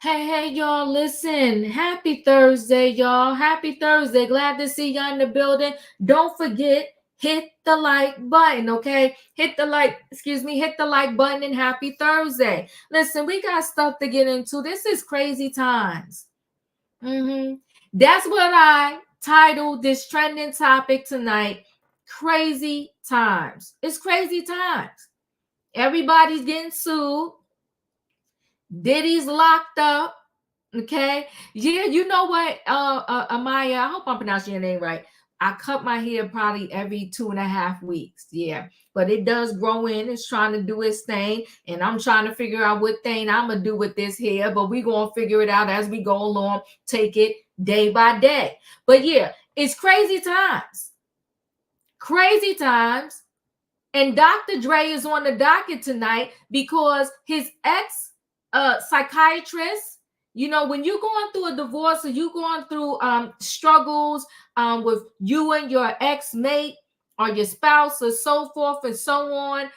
Hey, y'all, listen. Happy Thursday, y'all. Happy Thursday. Glad to see y'all in the building. Don't forget, hit the like button, okay? Hit the like button and happy Thursday. Listen, we got stuff to get into. This is crazy times. That's what I titled this trending topic tonight. Crazy times. It's crazy times. Everybody's getting sued. Diddy's locked up. Okay. Yeah, you know what, Amaya, I hope I'm pronouncing your name right. I cut my hair probably every 2.5 weeks. Yeah. But it does grow in. It's trying to do its thing. And I'm trying to figure out what thing I'm gonna do with this hair. But we're gonna figure it out as we go along, take it day by day. But yeah, it's crazy times. Crazy times. And Dr. Dre is on the docket tonight because his ex-psychiatrist, you know, when you're going through a divorce or you're going through struggles with you and your ex-mate or your spouse or so forth and so on,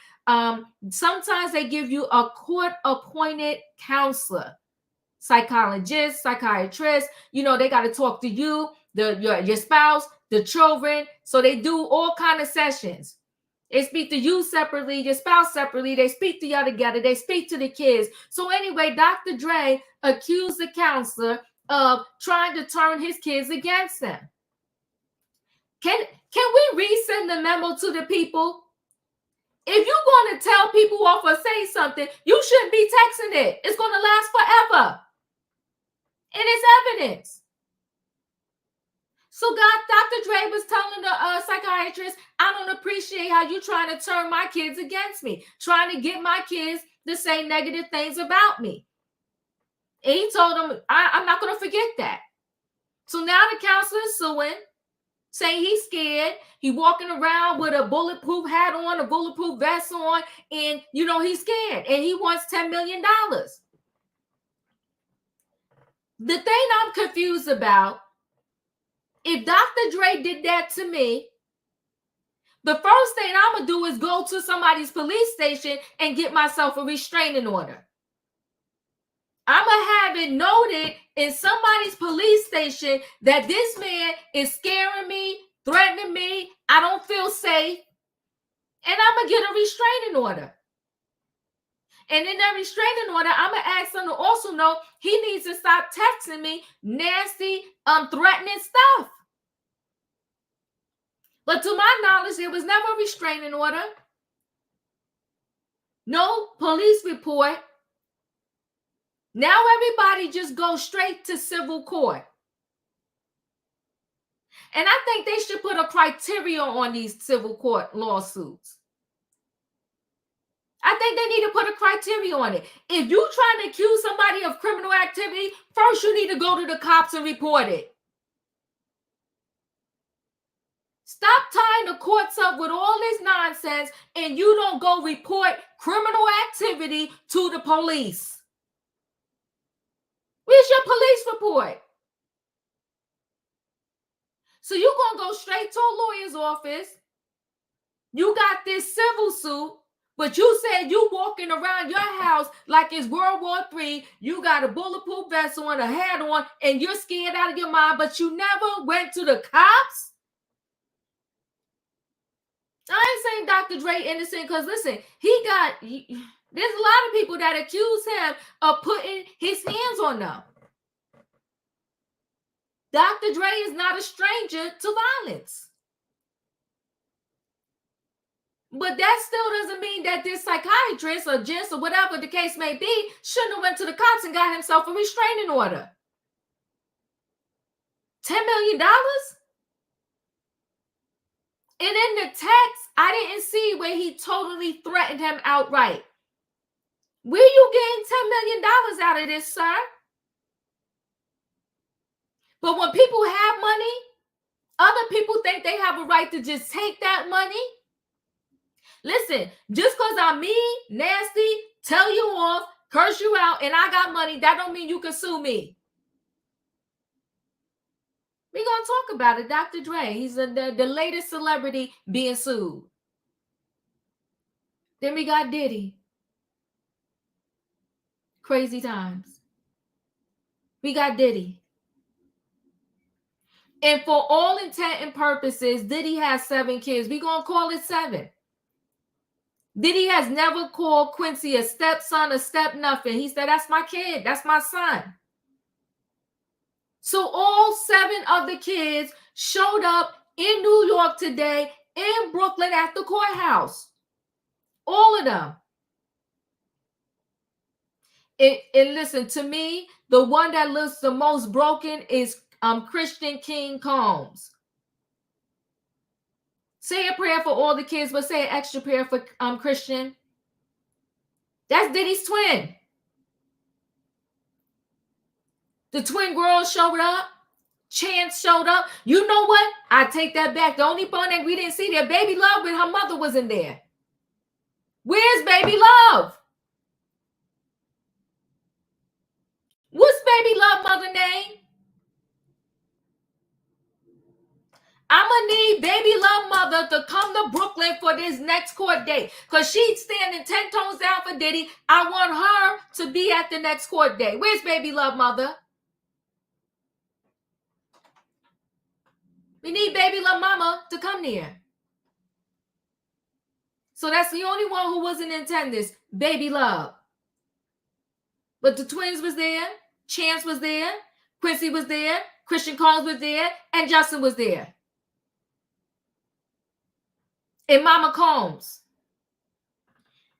sometimes they give you a court-appointed counselor, psychologist, psychiatrist. You know, they got to talk to you, your spouse, the children. So they do all kind of sessions. They speak to you separately, your spouse separately. They speak to y'all together. They speak to the kids. So anyway, Dr. Dre accused the counselor of trying to turn his kids against him. Can we resend the memo to the people? If you're going to tell people off or say something, you shouldn't be texting it. It's going to last forever. And it's evidence. So Dr. Dre was telling the psychiatrist, I don't appreciate how you trying to turn my kids against me, trying to get my kids to say negative things about me. And he told him, I'm not going to forget that. So now the counselor is suing, saying he's scared. He walking around with a bulletproof hat on, a bulletproof vest on, and, you know, he's scared. And he wants $10 million. The thing I'm confused about, if Dr. Dre did that to me, the first thing I'm going to do is go to somebody's police station and get myself a restraining order. I'm going to have it noted in somebody's police station that this man is scaring me, threatening me. I don't feel safe. And I'm going to get a restraining order. And in that restraining order, I'm going to ask him to also know he needs to stop texting me nasty, threatening stuff. But to my knowledge, there was never a restraining order. No police report. Now everybody just goes straight to civil court. And I think they should put a criteria on these civil court lawsuits. I think they need to put a criteria on it. If you're trying to accuse somebody of criminal activity, first you need to go to the cops and report it. Stop tying the courts up with all this nonsense and you don't go report criminal activity to the police. Where's your police report? So you're going to go straight to a lawyer's office. You got this civil suit, but you said you walking around your house like it's World War III. You got a bulletproof vest on, a hat on, and you're scared out of your mind, but you never went to the cops? I ain't saying Dr. Dre innocent because, listen, there's a lot of people that accuse him of putting his hands on them. Dr. Dre is not a stranger to violence. But that still doesn't mean that this psychiatrist or just or whatever the case may be shouldn't have went to the cops and got himself a restraining order. $10 million? And in the text, I didn't see where he totally threatened him outright. Where you getting $10 million out of this, sir? But when people have money, other people think they have a right to just take that money. Listen, just because I'm mean, nasty, tell you off, curse you out, and I got money, that don't mean you can sue me. We're going to talk about it. Dr. Dre, he's the latest celebrity being sued. Then we got Diddy. Crazy times. We got Diddy. And for all intent and purposes, Diddy has 7 kids. We're going to call it 7. Diddy has never called Quincy a stepson, a step nothing. He said, that's my kid. That's my son. So all 7 of the kids showed up in New York today, in Brooklyn at the courthouse. All of them. And listen, to me, the one that looks the most broken is Christian King Combs. Say a prayer for all the kids, but say an extra prayer for Christian. That's Diddy's twin. The twin girls showed up. Chance showed up. You know what? I take that back. The only one that we didn't see there, Baby Love, when her mother was in there. Where's Baby Love? What's Baby Love mother name? I'm going to need Baby Love mother to come to Brooklyn for this next court date. Because she's standing 10 toes down for Diddy. I want her to be at the next court date. Where's Baby Love mother? We need Baby Love mama to come there. So that's the only one who wasn't in attendance, Baby Love. But the twins was there. Chance was there. Quincy was there. Christian Combs was there. And Justin was there. And Mama Combs.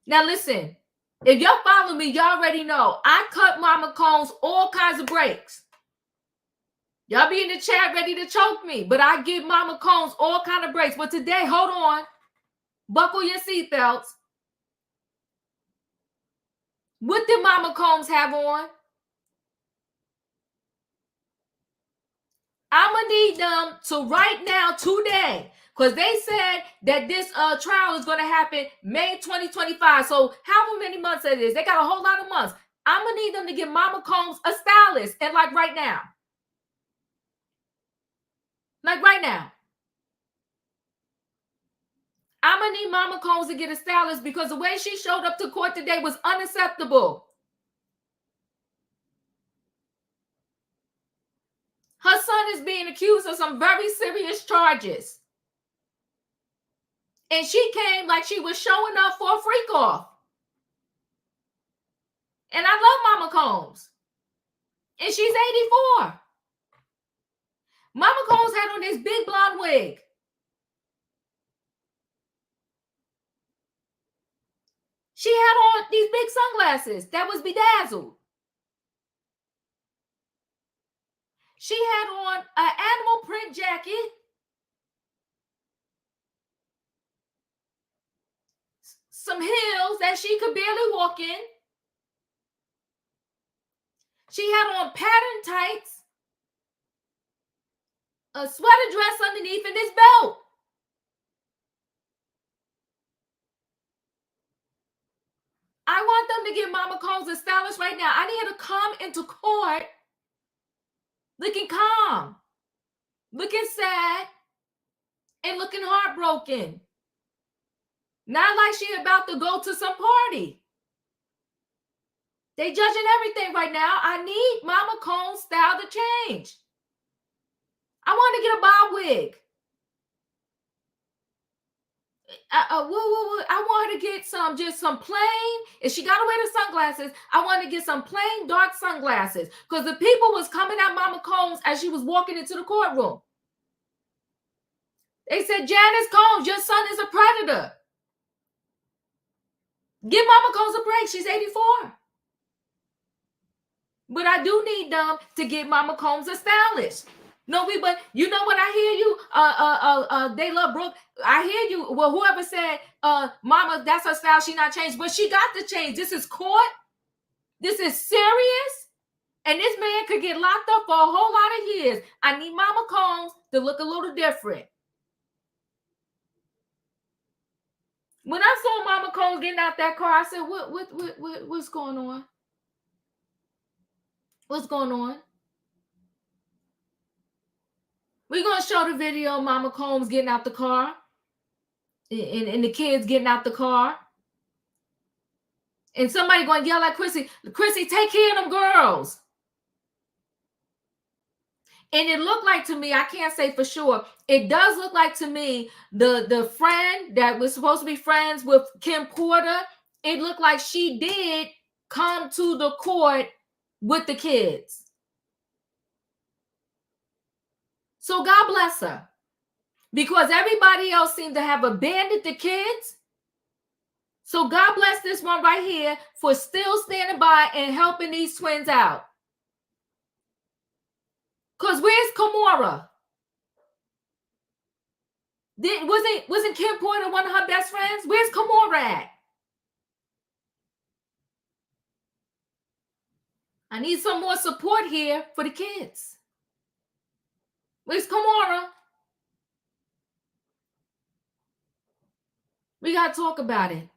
Now listen, if y'all follow me, y'all already know I cut Mama Combs all kinds of breaks. Y'all be in the chat ready to choke me, but I give Mama Combs all kinds of breaks. But today, hold on. Buckle your seatbelts. What did Mama Combs have on? I'm going to need them to right now, today, because they said that this trial is going to happen May 2025. So however many months it is, they got a whole lot of months. I'm going to need them to get Mama Combs a stylist, and like right now. Like right now. I'm going to need Mama Combs to get a stylist because the way she showed up to court today was unacceptable. Her son is being accused of some very serious charges. And she came like she was showing up for a freak off. And I love Mama Combs. And she's 84. Mama Combs had on this big blonde wig. She had on these big sunglasses that was bedazzled. She had on an animal print jacket. Some heels that she could barely walk in. She had on pattern tights. A sweater dress underneath and this belt. I want them to get Mama Combs a stylist right now. I need her to come into court looking calm, looking sad, and looking heartbroken. Not like she about to go to some party. They judging everything right now. I need Mama Combs' style to change. I want to get a bob wig. I want her to get some plain. If she got to wear the sunglasses, I want to get some plain dark sunglasses because the people was coming at Mama Combs as she was walking into the courtroom. They said, Janice Combs, your son is a predator. Give Mama Combs a break. She's 84. But I do need them to get Mama Combs a stylist. No, but you know what? I hear you. They love Brooke. I hear you. Well, whoever said, Mama, that's her style. She not changed, but she got to change. This is court. This is serious. And this man could get locked up for a whole lot of years. I need Mama Combs to look a little different. When I saw Mama Combs getting out that car, I said, what's going on? What's going on? We're going to show the video of Mama Combs getting out the car and the kids getting out the car. And somebody going to yell at Chrissy, take care of them girls. And it looked like to me, I can't say for sure, it does look like to me the friend that was supposed to be friends with Kim Porter, it looked like she did come to the court with the kids. So God bless her. Because everybody else seemed to have abandoned the kids. So God bless this one right here for still standing by and helping these twins out. Because where's Kimora? Wasn't Kim Porter one of her best friends? Where's Kimora at? I need some more support here for the kids. Where's Kimora? We got to talk about it.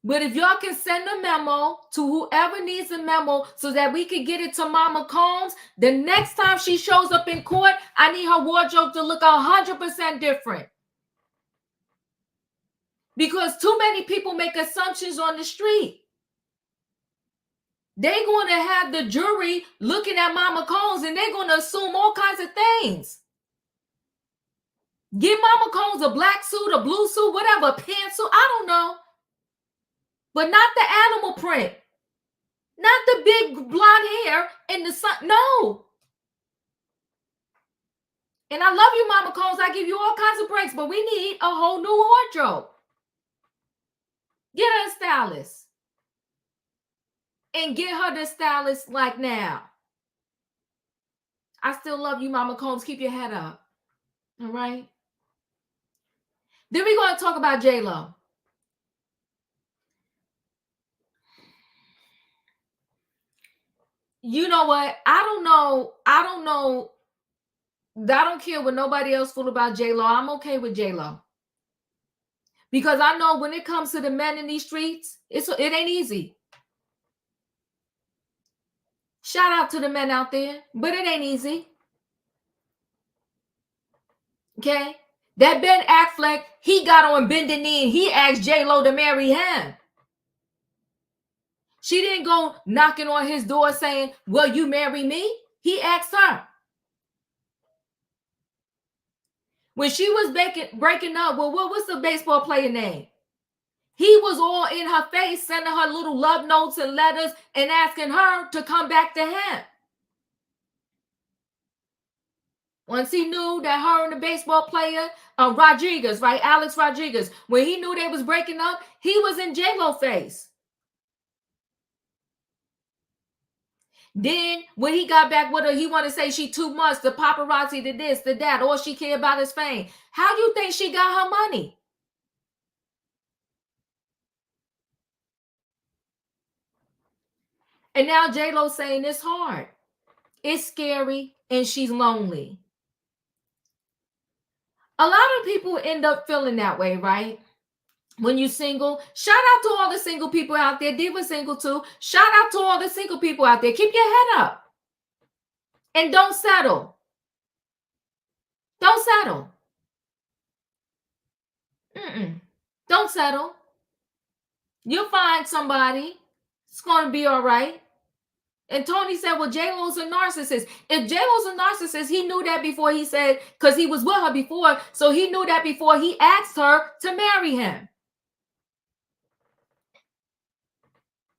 But if y'all can send a memo to whoever needs a memo so that we can get it to Mama Combs, the next time she shows up in court, I need her wardrobe to look 100% different. Because too many people make assumptions on the street. They're going to have the jury looking at Mama Combs and they're going to assume all kinds of things. Give Mama Combs a black suit, a blue suit, whatever, a pantsuit, I don't know. But not the animal print. Not the big blonde hair in the sun. No. And I love you, Mama Combs. I give you all kinds of breaks, but we need a whole new wardrobe. Get her a stylist. And get her the stylist like now. I still love you, Mama Combs. Keep your head up. All right? Then we're going to talk about J-Lo. You know what? I don't know. I don't care what nobody else feel about J-Lo. I'm okay with J-Lo. Because I know when it comes to the men in these streets, it ain't easy. Shout out to the men out there, but it ain't easy. Okay? That Ben Affleck, he got on bending knee and he asked J-Lo to marry him. She didn't go knocking on his door saying, will you marry me? He asked her. When she was breaking up, well, what's the baseball player name? He was all in her face, sending her little love notes and letters and asking her to come back to him. Once he knew that her and the baseball player, Rodriguez, right, Alex Rodriguez, when he knew they was breaking up, he was in J-Lo face. Then when he got back with her, he wanted to say she too much, the paparazzi, the this, the that, all she cared about is fame. How you think she got her money? And now J-Lo saying it's hard. It's scary and she's lonely. A lot of people end up feeling that way, right? When you're single, shout out to all the single people out there. Diva single too. Shout out to all the single people out there. Keep your head up. And don't settle. Don't settle. Don't settle. You'll find somebody. It's going to be all right. And Tony said, well, J-Lo's a narcissist. If J-Lo's a narcissist, he knew that before he said, because he was with her before, so he knew that before he asked her to marry him.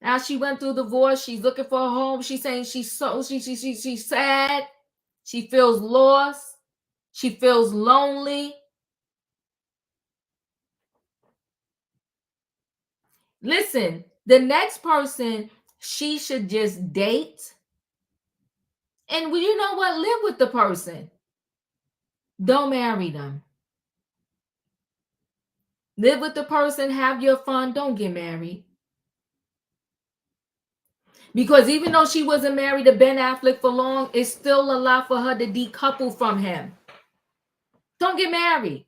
Now she went through divorce. She's looking for a home. She's saying she's sad. She feels lost. She feels lonely. Listen, the next person she should just date. And you know what? Live with the person. Don't marry them. Live with the person. Have your fun. Don't get married. Because even though she wasn't married to Ben Affleck for long, it's still a lot for her to decouple from him. Don't get married.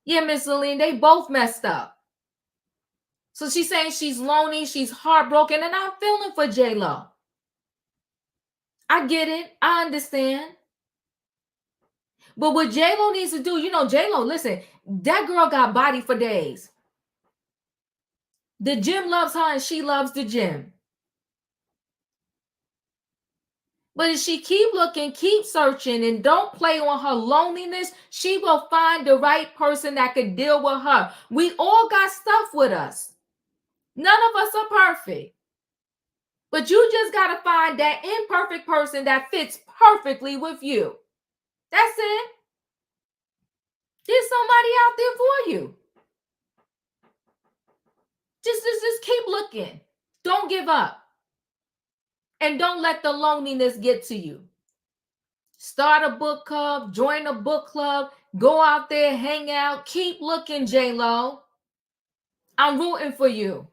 Yeah, Miss Celine, they both messed up. So she's saying she's lonely, she's heartbroken, and I'm feeling for J-Lo. I get it. I understand. But what J-Lo needs to do, you know, J-Lo, listen, that girl got body for days. The gym loves her and she loves the gym. But if she keep looking, keep searching, and don't play on her loneliness, she will find the right person that could deal with her. We all got stuff with us. None of us are perfect. But you just got to find that imperfect person that fits perfectly with you. That's it. There's somebody out there for you. Just keep looking. Don't give up. And don't let the loneliness get to you. Start a book club, join a book club, go out there, hang out, keep looking, J-Lo. I'm rooting for you.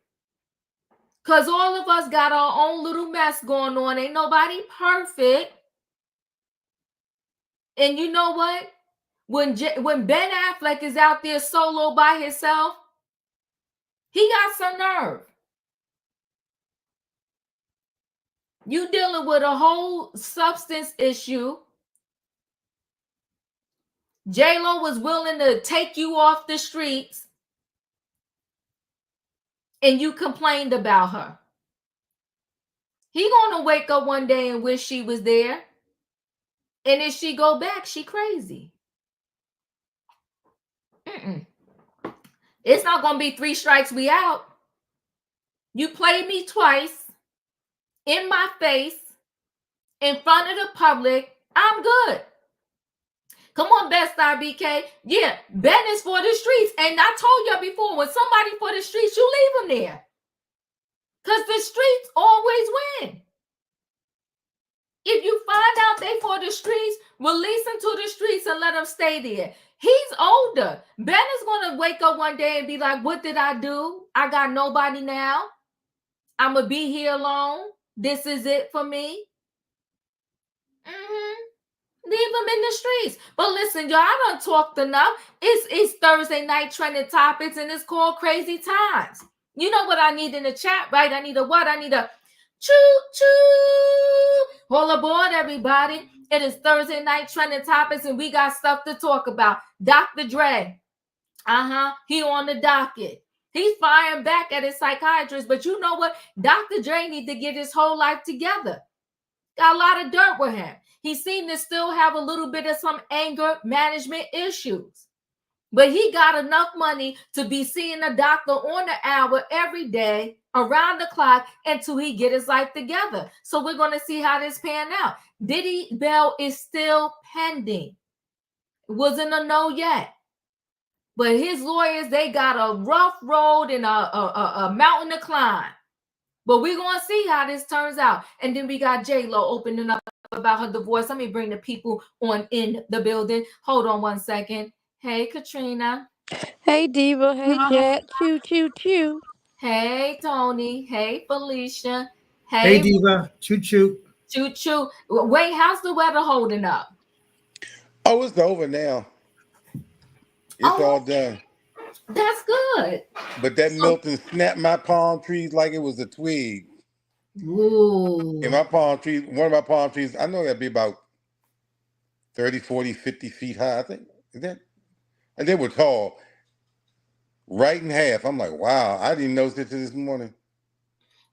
Because all of us got our own little mess going on. Ain't nobody perfect. And you know what? When Ben Affleck is out there solo by himself, he got some nerve. You dealing with a whole substance issue. J-Lo was willing to take you off the streets, and you complained about her. He gonna wake up one day and wish she was there. And if she go back, she crazy. It's not gonna be 3 strikes, we out. You played me twice, in my face, in front of the public. I'm good. Come on, Best Star BK. Yeah, Ben is for the streets. And I told you before, when somebody for the streets, you leave them there. Because the streets always win. If you find out they for the streets, release them to the streets and let them stay there. He's older. Ben is going to wake up one day and be like, what did I do? I got nobody now. I'm going to be here alone. This is it for me. Leave them in the streets. But listen, y'all, I done talked enough. It's Thursday night trending topics, and it's called Crazy Times. You know what I need in the chat, right? I need a what? I need a choo-choo. All aboard, everybody. It is Thursday night trending topics, and we got stuff to talk about. Dr. Dre. He on the docket. He's firing back at his psychiatrist, but you know what? Dr. Dre need to get his whole life together. Got a lot of dirt with him. He seemed to still have a little bit of some anger management issues. But he got enough money to be seeing a doctor on the hour every day, around the clock, until he get his life together. So we're going to see how this pan out. Diddy Bail is still pending. It wasn't a no yet. But his lawyers, they got a rough road and a mountain to climb. But we're going to see how this turns out. And then we got J-Lo opening up about her divorce. Let me bring the people on in the building. Hold on one second. Hey, Katrina. Hey, Diva. Hey, Chat. Choo, choo, choo. Hey, Tony. Hey, Felicia. Hey, Diva. Choo, choo. Choo, choo. Wait, how's the weather holding up? Oh, it's over now. It's all done. That's good. But that Milton snapped my palm trees like it was a twig. Ooh. And my palm trees, one of my palm trees, I know that'd be about 30, 40, 50 feet high, I think. Is that? And they were tall. Right in half. I'm like, wow, I didn't notice it till this morning.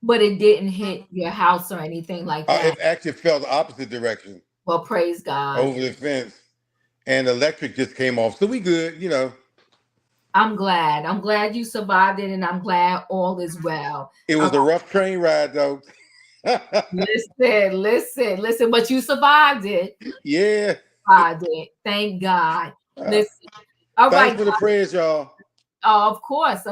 But it didn't hit your house or anything like that. It actually fell the opposite direction. Well, praise God. Over the fence. And electric just came off. So we good, you know. I'm glad. I'm glad you survived it, and I'm glad all is well. It was a rough train ride, though. Listen. But you survived it. Yeah. Survived it. Thank God. Listen. All Thanks right. for the prayers, y'all. Oh, of course.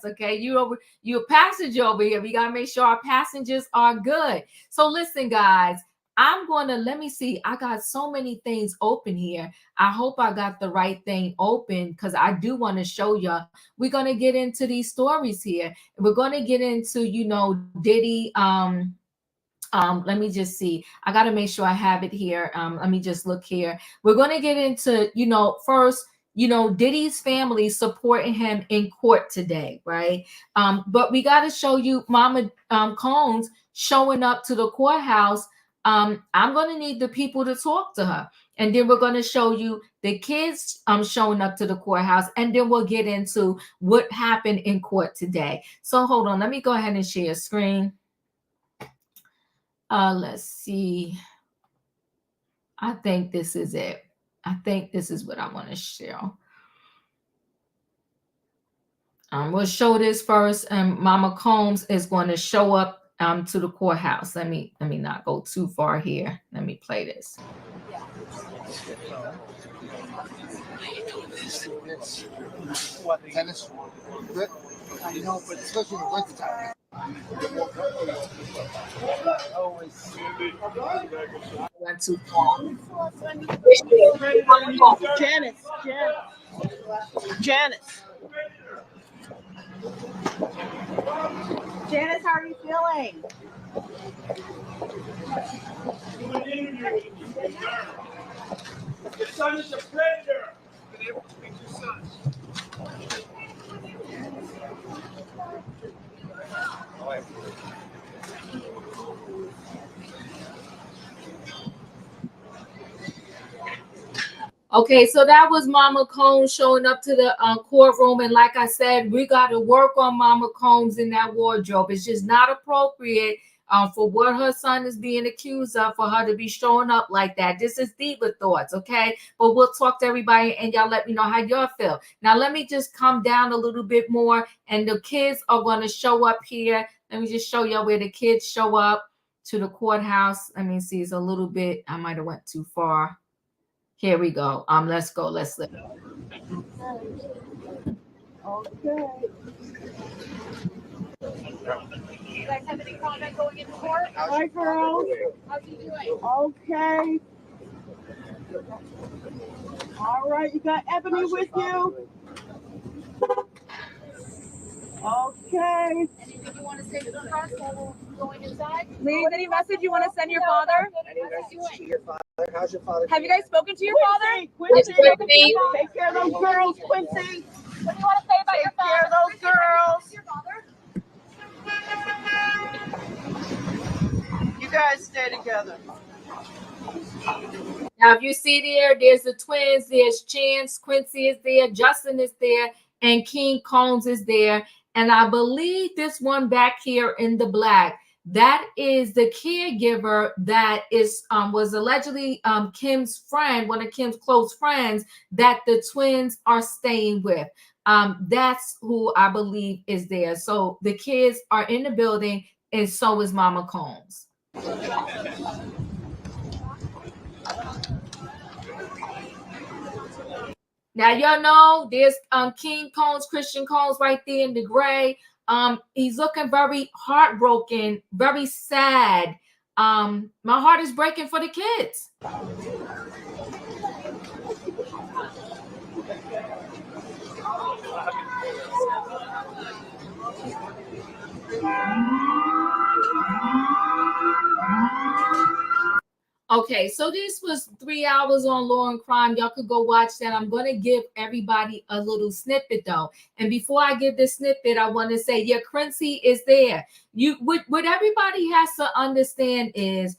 Okay, you're a passenger over here. We gotta make sure our passengers are good. So listen, guys. Let me see. I got so many things open here. I hope I got the right thing open because I do want to show y'all. We're going to get into these stories here. We're going to get into, Diddy. Let me just see. I got to make sure I have it here. Let me just look here. We're going to get into, first, Diddy's family supporting him in court today, right? But we got to show you Mama Combs showing up to the courthouse. I'm going to need the people to talk to her. And then we're going to show you the kids showing up to the courthouse. And then we'll get into what happened in court today. So hold on. Let me go ahead and share screen. Let's see. I think this is it. I think this is what I want to show. We'll show this first, and Mama Combs is going to show up to the courthouse. Let me not go too far here. Let me play this. What, tennis? I know, but especially in the wintertime. Went too far. Janice, how are you feeling? Your son is a predator. Been able to meet your son. Okay, so that was Mama Combs showing up to the courtroom. And like I said, we got to work on Mama Combs in that wardrobe. It's just not appropriate for what her son is being accused of, for her to be showing up like that. This is diva thoughts, okay? But we'll talk to everybody and y'all let me know how y'all feel. Now, let me just come down a little bit more, and the kids are going to show up here. Let me just show y'all where the kids show up to the courthouse. Let me see. It's a little bit, I might have went too far. Here we go. Let's go. Let's live. Okay. You guys have any comment going into court? Hi, girls. How's he doing? Okay. All right, you got Ebony with you? Okay. Anything you want to say to the press while we're going inside? Ladies, any message you want to send your father? Any message to Your father? How's your father? Have you guys spoken to your father? Quincy. Take care of those girls, Quincy. What do you want to say about your Take care father? of those girls. Your father? You guys stay together. Now, if you see there's the twins, there's Chance, Quincy is there, Justin is there, and King Combs is there. And I believe this one back here in the black, that is the caregiver that is was allegedly Kim's friend, one of Kim's close friends that the twins are staying with. That's who I believe is there. So the kids are in the building, and so is Mama Combs. Now y'all know there's King Combs, Christian Combs right there in the gray. He's looking very heartbroken, very sad. My heart is breaking for the kids. Okay, so this was 3 hours on Law and Crime. Y'all could go watch that. I'm going to give everybody a little snippet, though. And before I give this snippet, I want to say, yeah, Quincy is there. What everybody has to understand is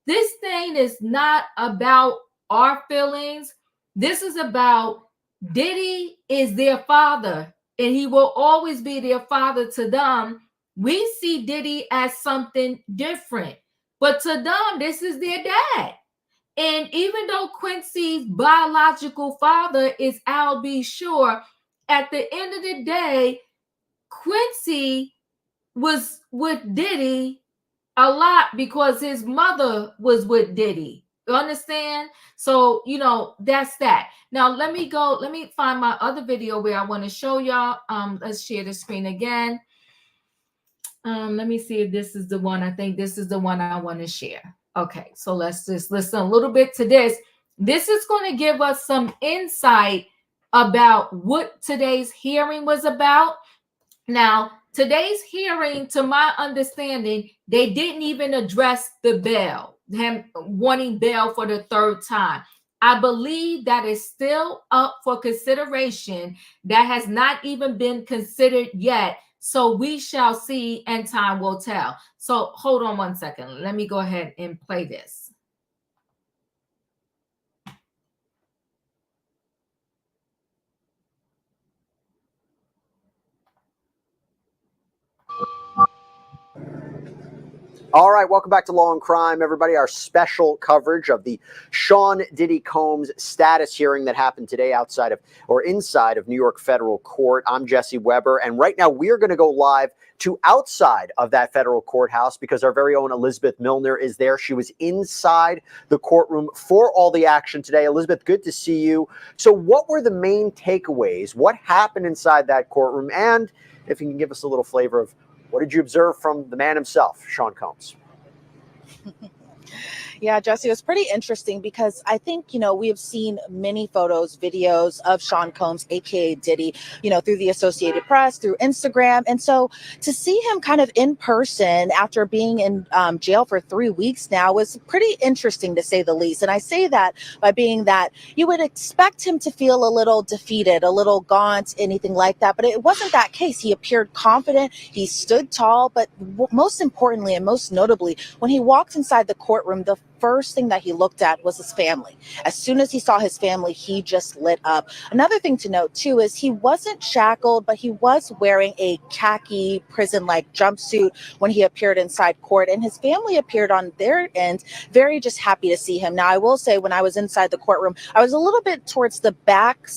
this thing is not about our feelings. This is about Diddy is their father, and he will always be their father to them. We see Diddy as something different. But to them, this is their dad. And even though Quincy's biological father is Al B. Sure, at the end of the day, Quincy was with Diddy a lot because his mother was with Diddy. You understand? So, that's that. Now, let me find my other video where I want to show y'all. Let's share the screen again. Let me see if this is the one. I think this is the one I want to share. Okay, so let's just listen a little bit to this. This is going to give us some insight about what today's hearing was about. Now, today's hearing, to my understanding, they didn't even address the bail, him wanting bail for the third time. I believe that is still up for consideration. That has not even been considered yet. So we shall see, and time will tell. So hold on one second. Let me go ahead and play this. All right, welcome back to Law and Crime, everybody. Our special coverage of the Sean Diddy Combs status hearing that happened today outside of or inside of New York Federal Court. I'm Jesse Weber, and right now we are going to go live to outside of that federal courthouse because our very own Elizabeth Milner is there. She was inside the courtroom for all the action today. Elizabeth, good to see you. So what were the main takeaways? What happened inside that courtroom? And if you can give us a little flavor of what did you observe from the man himself, Sean Combs? Yeah, Jesse, it was pretty interesting because I think, we have seen many photos, videos of Sean Combs, aka Diddy, through the Associated Press, through Instagram. And so to see him kind of in person after being in jail for 3 weeks now was pretty interesting, to say the least. And I say that by being that you would expect him to feel a little defeated, a little gaunt, anything like that. But it wasn't that case. He appeared confident. He stood tall. But most importantly and most notably, when he walked inside the courtroom, the first thing that he looked at was his family. As soon as he saw his family, he just lit up. Another thing to note too is he wasn't shackled, but he was wearing a khaki prison-like jumpsuit when he appeared inside court, and his family appeared on their end very just happy to see him. Now, I will say when I was inside the courtroom, I was a little bit towards the back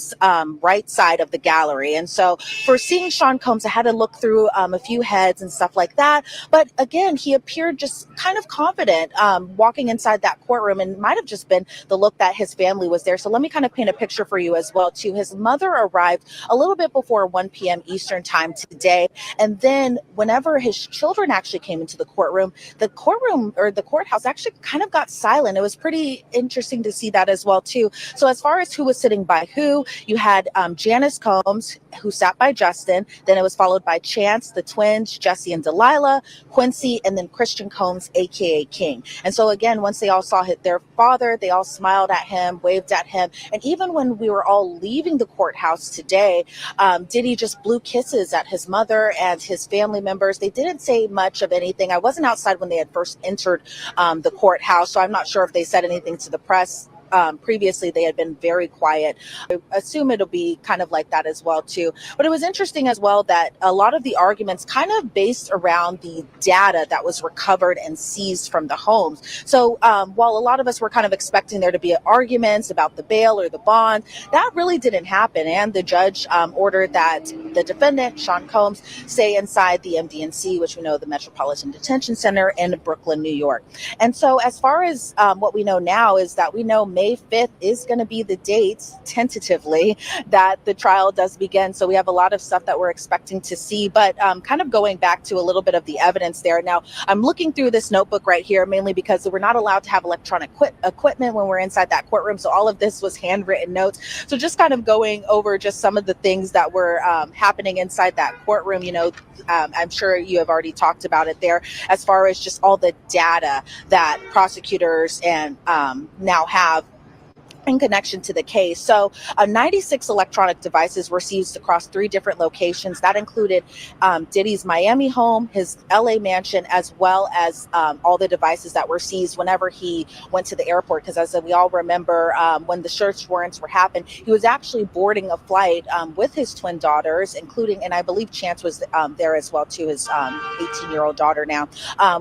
right side of the gallery, and so for seeing Sean Combs, I had to look through a few heads and stuff like that. But again, he appeared just kind of confident walking inside that courtroom, and might have just been the look that his family was there. So let me kind of paint a picture for you as well too. His mother arrived a little bit before 1 p.m. Eastern time today, and then whenever his children actually came into the courtroom or the courthouse actually kind of got silent. It was pretty interesting to see that as well too. So as far as who was sitting by who, you had Janice Combs, who sat by Justin, then it was followed by Chance, the twins, Jesse and Delilah, Quincy, and then Christian Combs, aka King. And so again, once they all saw their father, they all smiled at him, waved at him. And even when we were all leaving the courthouse today, Diddy just blew kisses at his mother and his family members. They didn't say much of anything. I wasn't outside when they had first entered the courthouse, so I'm not sure if they said anything to the press. Previously, they had been very quiet. I assume it'll be kind of like that as well, too. But it was interesting as well that a lot of the arguments kind of based around the data that was recovered and seized from the homes. So while a lot of us were kind of expecting there to be arguments about the bail or the bond, that really didn't happen. And the judge ordered that the defendant, Sean Combs, stay inside the MDNC, which we know the Metropolitan Detention Center in Brooklyn, New York. And so as far as what we know now is that we know May 5th is going to be the date, tentatively, that the trial does begin. So we have a lot of stuff that we're expecting to see, but kind of going back to a little bit of the evidence there. Now, I'm looking through this notebook right here, mainly because we're not allowed to have electronic equipment when we're inside that courtroom. So all of this was handwritten notes. So just kind of going over just some of the things that were happening inside that courtroom. I'm sure you have already talked about it there, as far as just all the data that prosecutors and now have in connection to the case. So 96 electronic devices were seized across 3 different locations. That included Diddy's Miami home, his LA mansion, as well as all the devices that were seized whenever he went to the airport. Because as we all remember, when the search warrants were happening, he was actually boarding a flight with his twin daughters, including, and I believe Chance was there as well too, his 18-year-old daughter now,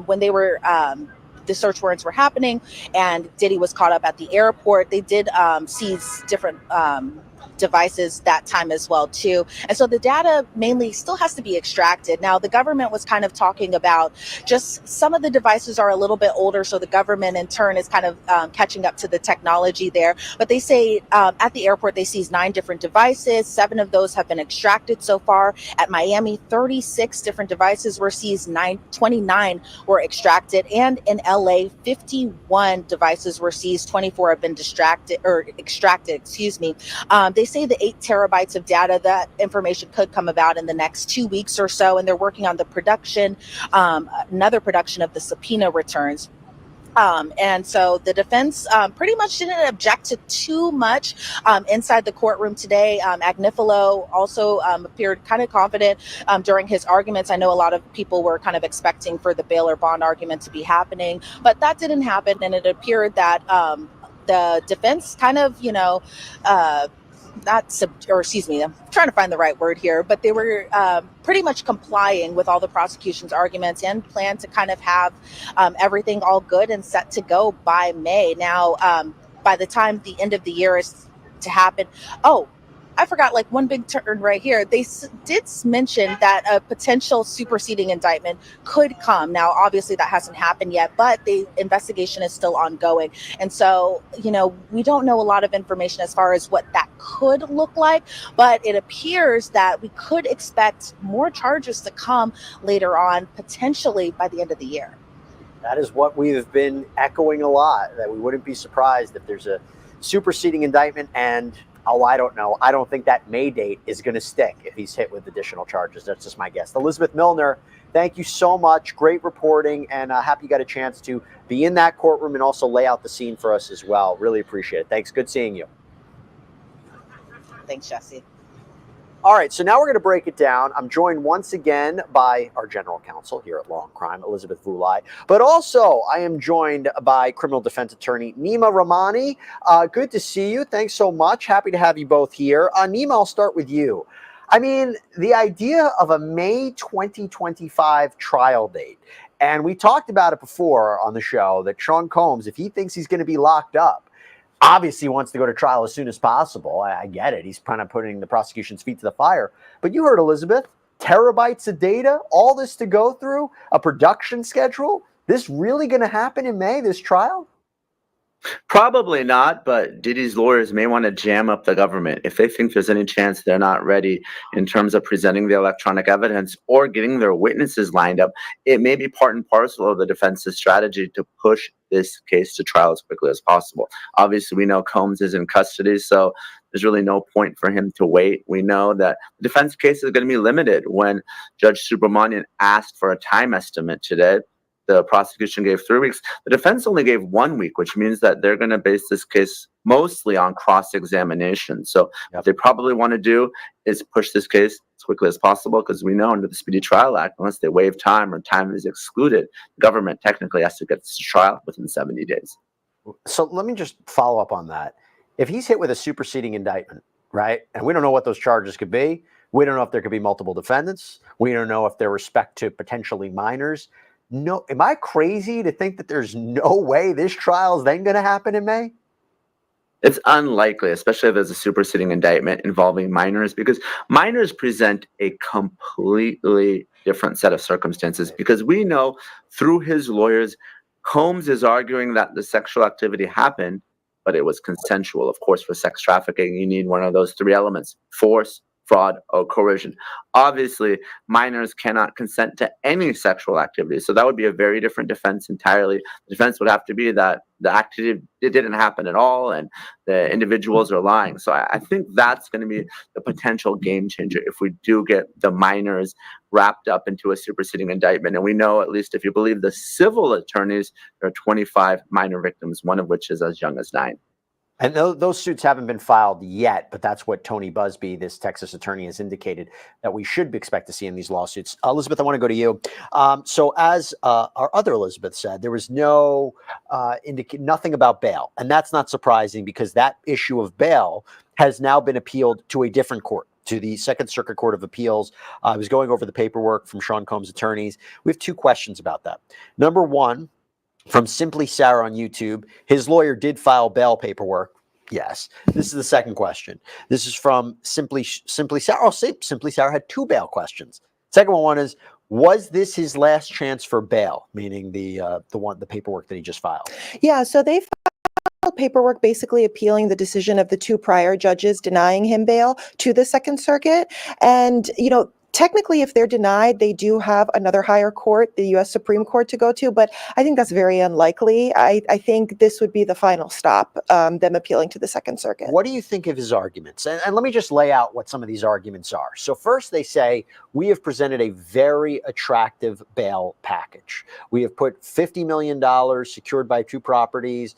when they were the search warrants were happening and Diddy was caught up at the airport. They did seize different devices that time as well too. And so the data mainly still has to be extracted. Now, the government was kind of talking about just some of the devices are a little bit older, so the government in turn is kind of catching up to the technology there. But they say at the airport they seized 9 different devices. 7 of those have been extracted so far. At Miami, 36 different devices were seized. 29 were extracted. And in LA, 51 devices were seized. 24 have been extracted, excuse me. They say the 8 terabytes of data, that information could come about in the next 2 weeks or so, and they're working on the production, another production of the subpoena returns. And so the defense pretty much didn't object to too much inside the courtroom today. Agnifilo also appeared kind of confident during his arguments. I know a lot of people were kind of expecting for the bail or bond argument to be happening, but that didn't happen. And it appeared that the defense kind of, I'm trying to find the right word here, but they were pretty much complying with all the prosecution's arguments and plan to kind of have everything all good and set to go by May. Now, by the time the end of the year is to happen, I forgot like one big turn right here. They did mention that a potential superseding indictment could come. Now, obviously that hasn't happened yet, but the investigation is still ongoing. And so, we don't know a lot of information as far as what that could look like, but it appears that we could expect more charges to come later on, potentially by the end of the year. That is what we've been echoing a lot, that we wouldn't be surprised if there's a superseding indictment. And I don't know. I don't think that May date is going to stick if he's hit with additional charges. That's just my guess. Elizabeth Milner, thank you so much. Great reporting, and happy you got a chance to be in that courtroom and also lay out the scene for us as well. Really appreciate it. Thanks. Good seeing you. Thanks, Jesse. All right, so now we're going to break it down. I'm joined once again by our general counsel here at Law and Crime, Elizabeth Vulai, but also I am joined by criminal defense attorney Nima Rahmani. Good to see you. Thanks so much. Happy to have you both here. Nima, I'll start with you. I mean, the idea of a May 2025 trial date, and we talked about it before on the show, that Sean Combs, if he thinks he's going to be locked up, obviously wants to go to trial as soon as possible. I get it. He's kind of putting the prosecution's feet to the fire. But you heard Elizabeth, terabytes of data, all this to go through, a production schedule. This really going to happen in May, this trial? Probably not, but Diddy's lawyers may want to jam up the government if they think there's any chance they're not ready in terms of presenting the electronic evidence or getting their witnesses lined up. It may be part and parcel of the defense's strategy to push this case to trial as quickly as possible. Obviously, we know Combs is in custody, so there's really no point for him to wait. We know that the defense case is going to be limited. When Judge Subramanian asked for a time estimate today, the prosecution gave 3 weeks. The defense only gave 1 week, which means that they're going to base this case mostly on cross-examination. So what they probably want to do is push this case as quickly as possible, because we know under the Speedy Trial Act, unless they waive time or time is excluded, the government technically has to get this to trial within 70 days. So let me just follow up on that. If he's hit with a superseding indictment, right, and we don't know what those charges could be, we don't know if there could be multiple defendants, we don't know if they're respect to potentially minors. No, am I crazy to think that there's no way this trial is then going to happen in May? It's unlikely, especially if there's a superseding indictment involving minors, because minors present a completely different set of circumstances. Because we know through his lawyers, Combs is arguing that the sexual activity happened, but it was consensual. Of course, for sex trafficking, you need one of those three elements: force, fraud, or coercion. Obviously, minors cannot consent to any sexual activity. So that would be a very different defense entirely. The defense would have to be that the activity, it didn't happen at all, and the individuals are lying. So I think that's going to be the potential game changer if we do get the minors wrapped up into a superseding indictment. And we know, at least if you believe the civil attorneys, there are 25 minor victims, one of which is as young as 9. And those suits haven't been filed yet, but that's what Tony Busby, this Texas attorney, has indicated that we should expect to see in these lawsuits. Elizabeth, I want to go to you. So as our other Elizabeth said, there was nothing about bail. And that's not surprising, because that issue of bail has now been appealed to a different court, to the Second Circuit Court of Appeals. I was going over the paperwork from Sean Combs' attorneys. We have two questions about that. Number one, from Simply Sarah on YouTube, his lawyer did file bail paperwork. Yes. This is the second question. This is from Simply Sarah. I'll say Simply Sarah had two bail questions. Second one is, was this his last chance for bail? Meaning the paperwork that he just filed. Yeah. So they filed paperwork basically appealing the decision of the two prior judges denying him bail to the Second Circuit. And, technically, if they're denied, they do have another higher court, the U.S. Supreme Court, to go to. But I think that's very unlikely. I think this would be the final stop, them appealing to the Second Circuit. What do you think of his arguments? And let me just lay out what some of these arguments are. So first, they say, we have presented a very attractive bail package. We have put $50 million secured by two properties,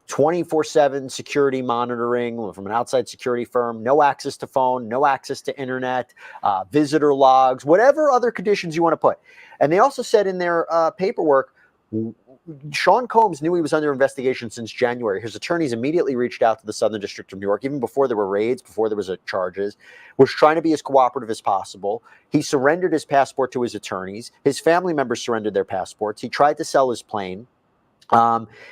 24/7 security monitoring from an outside security firm, no access to phone, no access to internet, visitor logs, whatever other conditions you want to put. And they also said in their paperwork, Sean Combs knew he was under investigation since January. His attorneys immediately reached out to the Southern District of New York, even before there were raids, before there was charges, was trying to be as cooperative as possible. He surrendered his passport to his attorneys. His family members surrendered their passports. He tried to sell his plane.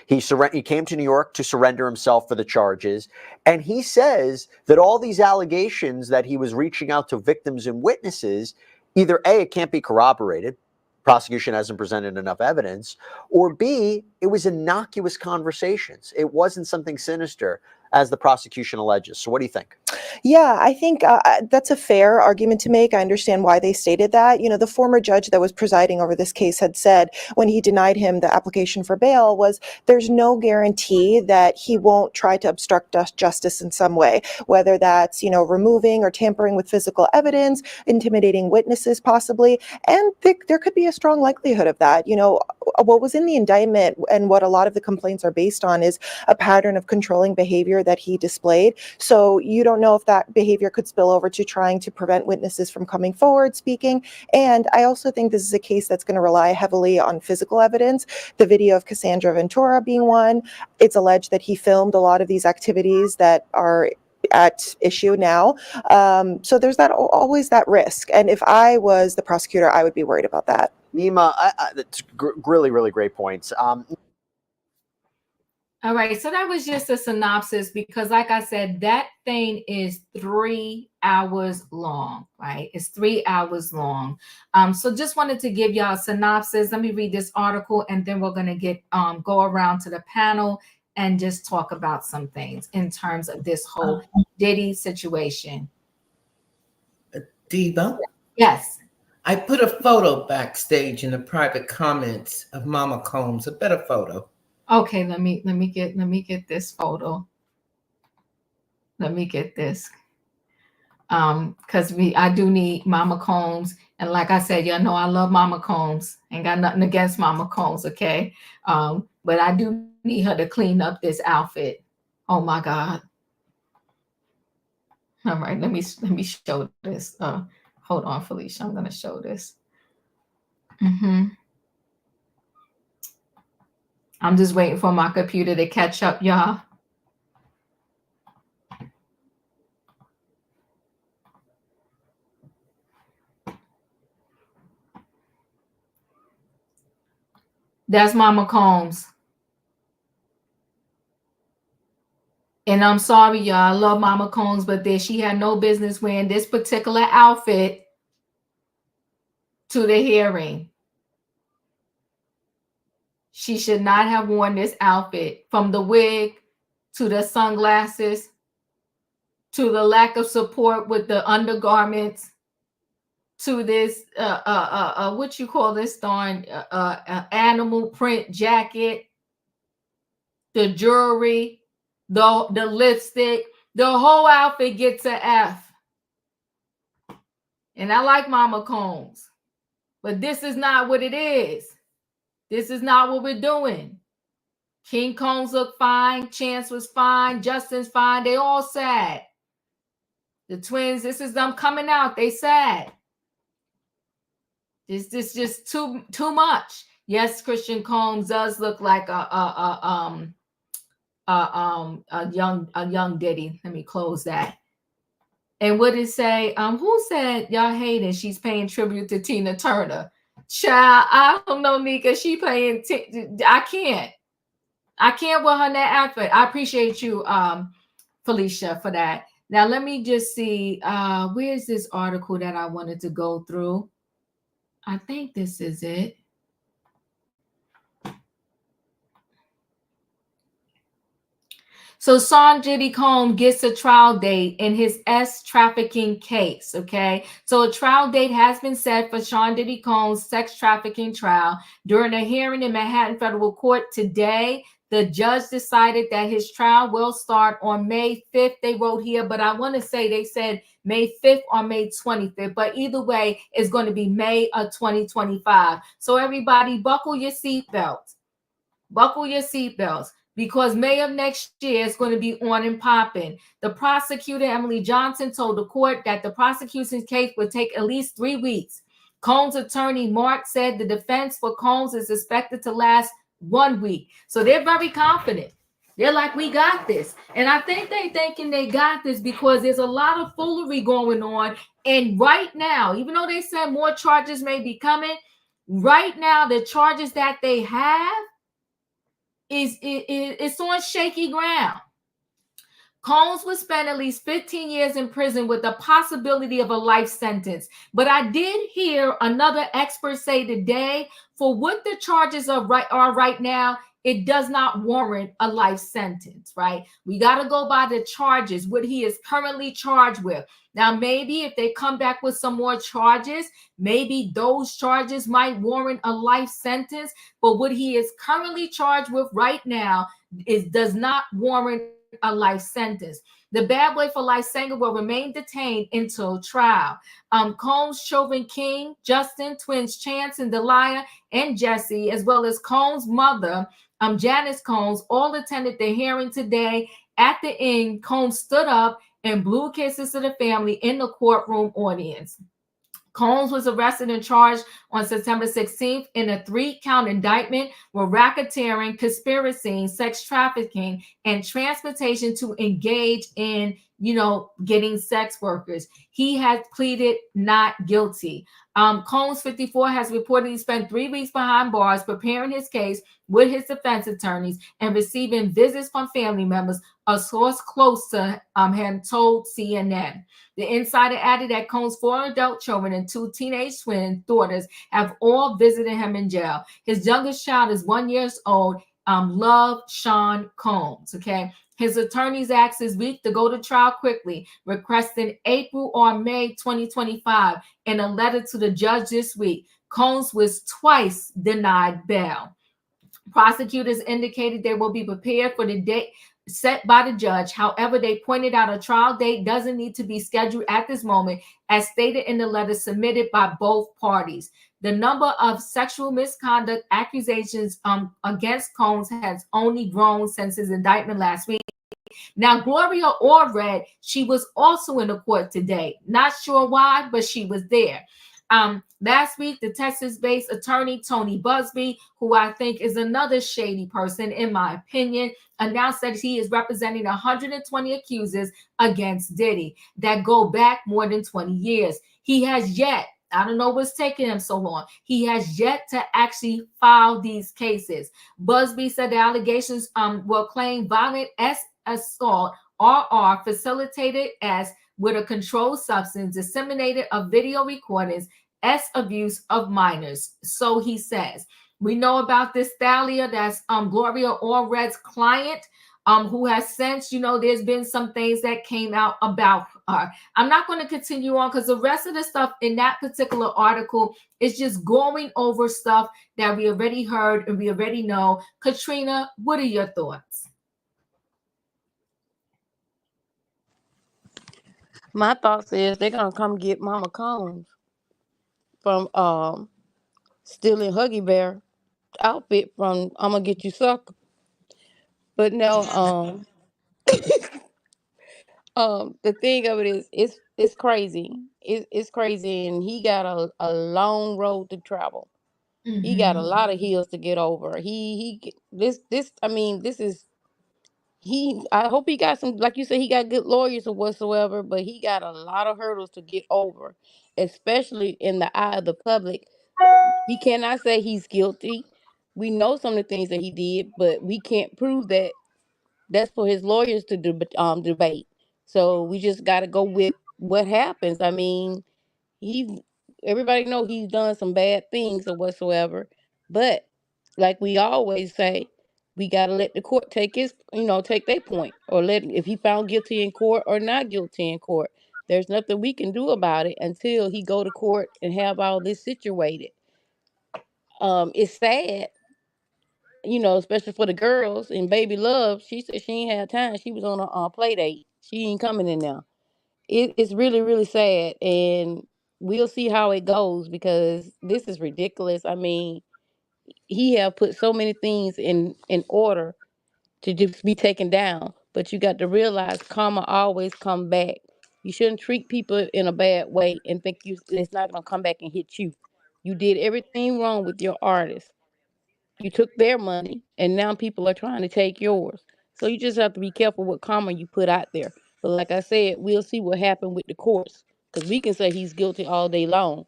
He came to New York to surrender himself for the charges. And he says that all these allegations that he was reaching out to victims and witnesses, either A, it can't be corroborated, prosecution hasn't presented enough evidence, or B, it was innocuous conversations. It wasn't something sinister, as the prosecution alleges. So what do you think? Yeah, I think that's a fair argument to make. I understand why they stated that. You know, the former judge that was presiding over this case had said when he denied him the application for bail was there's no guarantee that he won't try to obstruct justice in some way, whether that's, you know, removing or tampering with physical evidence, intimidating witnesses possibly. And there could be a strong likelihood of that. You know, what was in the indictment and what a lot of the complaints are based on is a pattern of controlling behavior that he displayed. So you don't know if that behavior could spill over to trying to prevent witnesses from coming forward, speaking. And I also think this is a case that's going to rely heavily on physical evidence. The video of Cassandra Ventura being one, it's alleged that he filmed a lot of these activities that are at issue now. So there's always that risk. And if I was the prosecutor, I would be worried about that. Nima, that's really, really great points. All right, so that was just a synopsis because, like I said, that thing is 3 hours long, right? It's 3 hours long. So just wanted to give y'all a synopsis. Let me read this article, and then we're going to go around to the panel and just talk about some things in terms of this whole Diddy situation. Diva? Yes. I put a photo backstage in the private comments of Mama Combs, a better photo. Okay, let me get this photo. Let me get this. Because I do need Mama Combs. And like I said, y'all know I love Mama Combs. Ain't got nothing against Mama Combs, okay? But I do need her to clean up this outfit. Oh my God. All right, let me show this. Hold on, Felicia. I'm gonna show this. I'm just waiting for my computer to catch up, y'all. That's Mama Combs. And I'm sorry, y'all. I love Mama Combs, but she had no business wearing this particular outfit to the hearing. She should not have worn this outfit, from the wig to the sunglasses to the lack of support with the undergarments to this what you call this darn animal print jacket, the jewelry, the lipstick, the whole outfit gets an F. And I like Mama Combs, but this is not what it is. This is not what we're doing. King Combs look fine. Chance was fine. Justin's fine. They all sad. The twins, this is them coming out. They sad. This just too much. Yes, Christian Combs does look like a young Diddy. Let me close that. And what did it say? Who said y'all hating? She's paying tribute to Tina Turner. Child, I don't know, Nika. She playing. I can't wear her that outfit. I appreciate you, Felicia, for that. Now let me just see. Where's this article that I wanted to go through? I think this is it. So Sean Diddy Combs gets a trial date in his trafficking case, okay? So a trial date has been set for Sean Diddy Combs' sex trafficking trial. During a hearing in Manhattan Federal Court today, the judge decided that his trial will start on May 5th. They wrote here, but I want to say they said May 5th or May 25th. But either way, it's going to be May of 2025. So everybody, buckle your seatbelts. Buckle your seatbelts. Because May of next year is going to be on and popping. The prosecutor, Emily Johnson, told the court that the prosecution's case would take at least 3 weeks. Combs' attorney Mark said the defense for Combs is expected to last 1 week. So they're very confident. They're like, we got this. And I think they thinking they got this because there's a lot of foolery going on. And right now, even though they said more charges may be coming, right now the charges that they have is it's on shaky ground. Combs would spend at least 15 years in prison with the possibility of a life sentence. But I did hear another expert say today, for what the charges are right now, it does not warrant a life sentence, right? We got to go by the charges, what he is currently charged with. Now, maybe if they come back with some more charges, maybe those charges might warrant a life sentence. But what he is currently charged with right now does not warrant a life sentence. The bad boy for life singer will remain detained until trial. Combs' children, King, Justin, twins Chance and Delia, and Jesse, as well as Combs' mother, Janice Combs, all attended the hearing today. At the end, Combs stood up and blew kisses to the family in the courtroom audience. Combs was arrested and charged on September 16th in a 3-count indictment with racketeering, conspiracy, sex trafficking, and transportation to engage in, getting sex workers. He has pleaded not guilty. Combs, 54, has reportedly spent 3 weeks behind bars preparing his case with his defense attorneys and receiving visits from family members, a source close to him told CNN. The insider added that Combs' 4 adult children and 2 teenage twin daughters have all visited him in jail. His youngest child is 1 year old, Love Sean Combs, okay? His attorneys asked this week to go to trial quickly, requesting April or May 2025 in a letter to the judge this week. Combs was twice denied bail. Prosecutors indicated they will be prepared for the date set by the judge. However, they pointed out a trial date doesn't need to be scheduled at this moment, as stated in the letter submitted by both parties. The number of sexual misconduct accusations against Combs has only grown since his indictment last week. Now, Gloria Allred, she was also in the court today. Not sure why, but she was there. Last week, the Texas-based attorney Tony Busby, who I think is another shady person, in my opinion, announced that he is representing 120 accusers against Diddy that go back more than 20 years. He has yet, I don't know what's taking him so long, he has yet to actually file these cases. Busby said the allegations will claim violent assault are facilitated as with a controlled substance, disseminated of video recordings, abuse of minors. So he says. We know about this Thalia, that's Gloria Allred's client, who has since, there's been some things that came out about her. I'm not going to continue on because the rest of the stuff in that particular article is just going over stuff that we already heard and we already know. Katrina, what are your thoughts? My thoughts is they're gonna come get Mama Combs from stealing Huggy Bear outfit from I'm gonna get you sucker. But no, the thing of it is it's crazy. It's crazy, and he got a long road to travel. He got a lot of hills to get over. This is I hope he got some, like you said, he got good lawyers or whatsoever, but he got a lot of hurdles to get over, especially in the eye of the public. We cannot say he's guilty. We know some of the things that he did, but we can't prove that. That's for his lawyers to debate. So we just got to go with what happens. I mean, he everybody know he's done some bad things or whatsoever, but like we always say, we got to let the court take take their point, or let if he found guilty in court or not guilty in court. There's nothing we can do about it until he go to court and have all this situated. It's sad, especially for the girls and baby love. She said she ain't had time. She was on a play date. She ain't coming in now. It's really, really sad, and we'll see how it goes because this is ridiculous. I mean, he have put so many things in order to just be taken down, but you got to realize karma always come back. You shouldn't treat people in a bad way and think it's not gonna come back and hit you. You did everything wrong with your artist. You took their money, and now people are trying to take yours. So you just have to be careful what comment you put out there. But like I said, we'll see what happened with the courts, because we can say he's guilty all day long,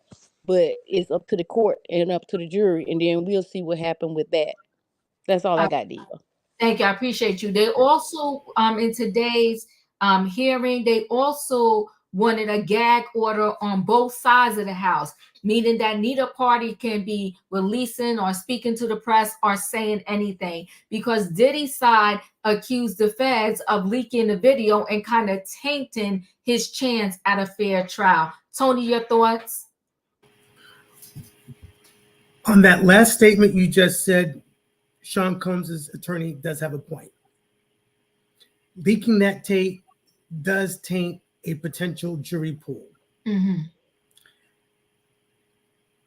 but it's up to the court and up to the jury, and then we'll see what happened with that. That's all I got, Diva. Thank you. I appreciate you. They also, in today's hearing, they also wanted a gag order on both sides of the house, meaning that neither party can be releasing or speaking to the press or saying anything, because Diddy's side accused the feds of leaking the video and kind of tainting his chance at a fair trial. Tony, your thoughts? On that last statement you just said, Sean Combs' attorney does have a point. Leaking that tape does taint a potential jury pool. Mm-hmm.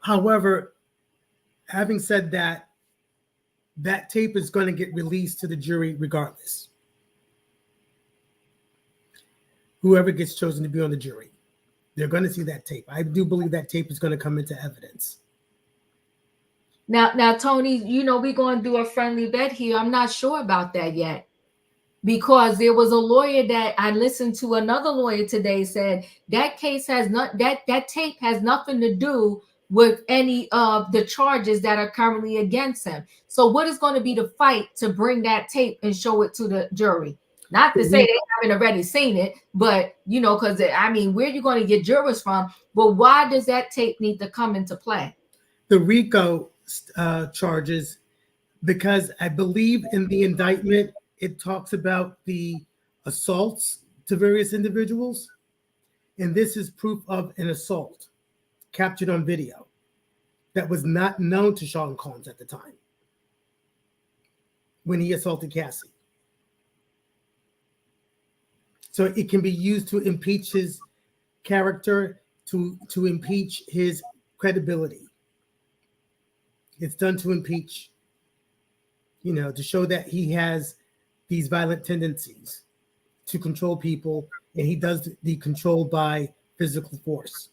However, having said that, that tape is going to get released to the jury regardless. Whoever gets chosen to be on the jury, they're going to see that tape. I do believe that tape is going to come into evidence. Now, Tony, you know, we're going to do a friendly bet here. I'm not sure about that yet, because there was a lawyer that I listened to, another lawyer today said that case has not, that tape has nothing to do with any of the charges that are currently against him. So what is going to be the fight to bring that tape and show it to the jury? Not to say they haven't already seen it, but, you know, because I mean, where are you going to get jurors from? But why does that tape need to come into play? The RICO charges, because I believe in the indictment, it talks about the assaults to various individuals. And this is proof of an assault captured on video that was not known to Sean Combs at the time when he assaulted Cassie. So it can be used to impeach his character, to impeach his credibility. It's done to impeach, you know, to show that he has these violent tendencies to control people, and he does the control by physical force.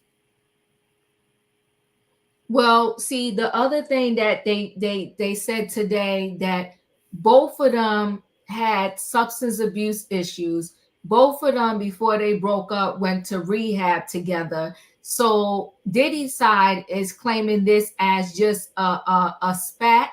Well, see, the other thing that they said today, that both of them had substance abuse issues. Both of them, before they broke up, went to rehab together. So Diddy's side is claiming this as just a spat.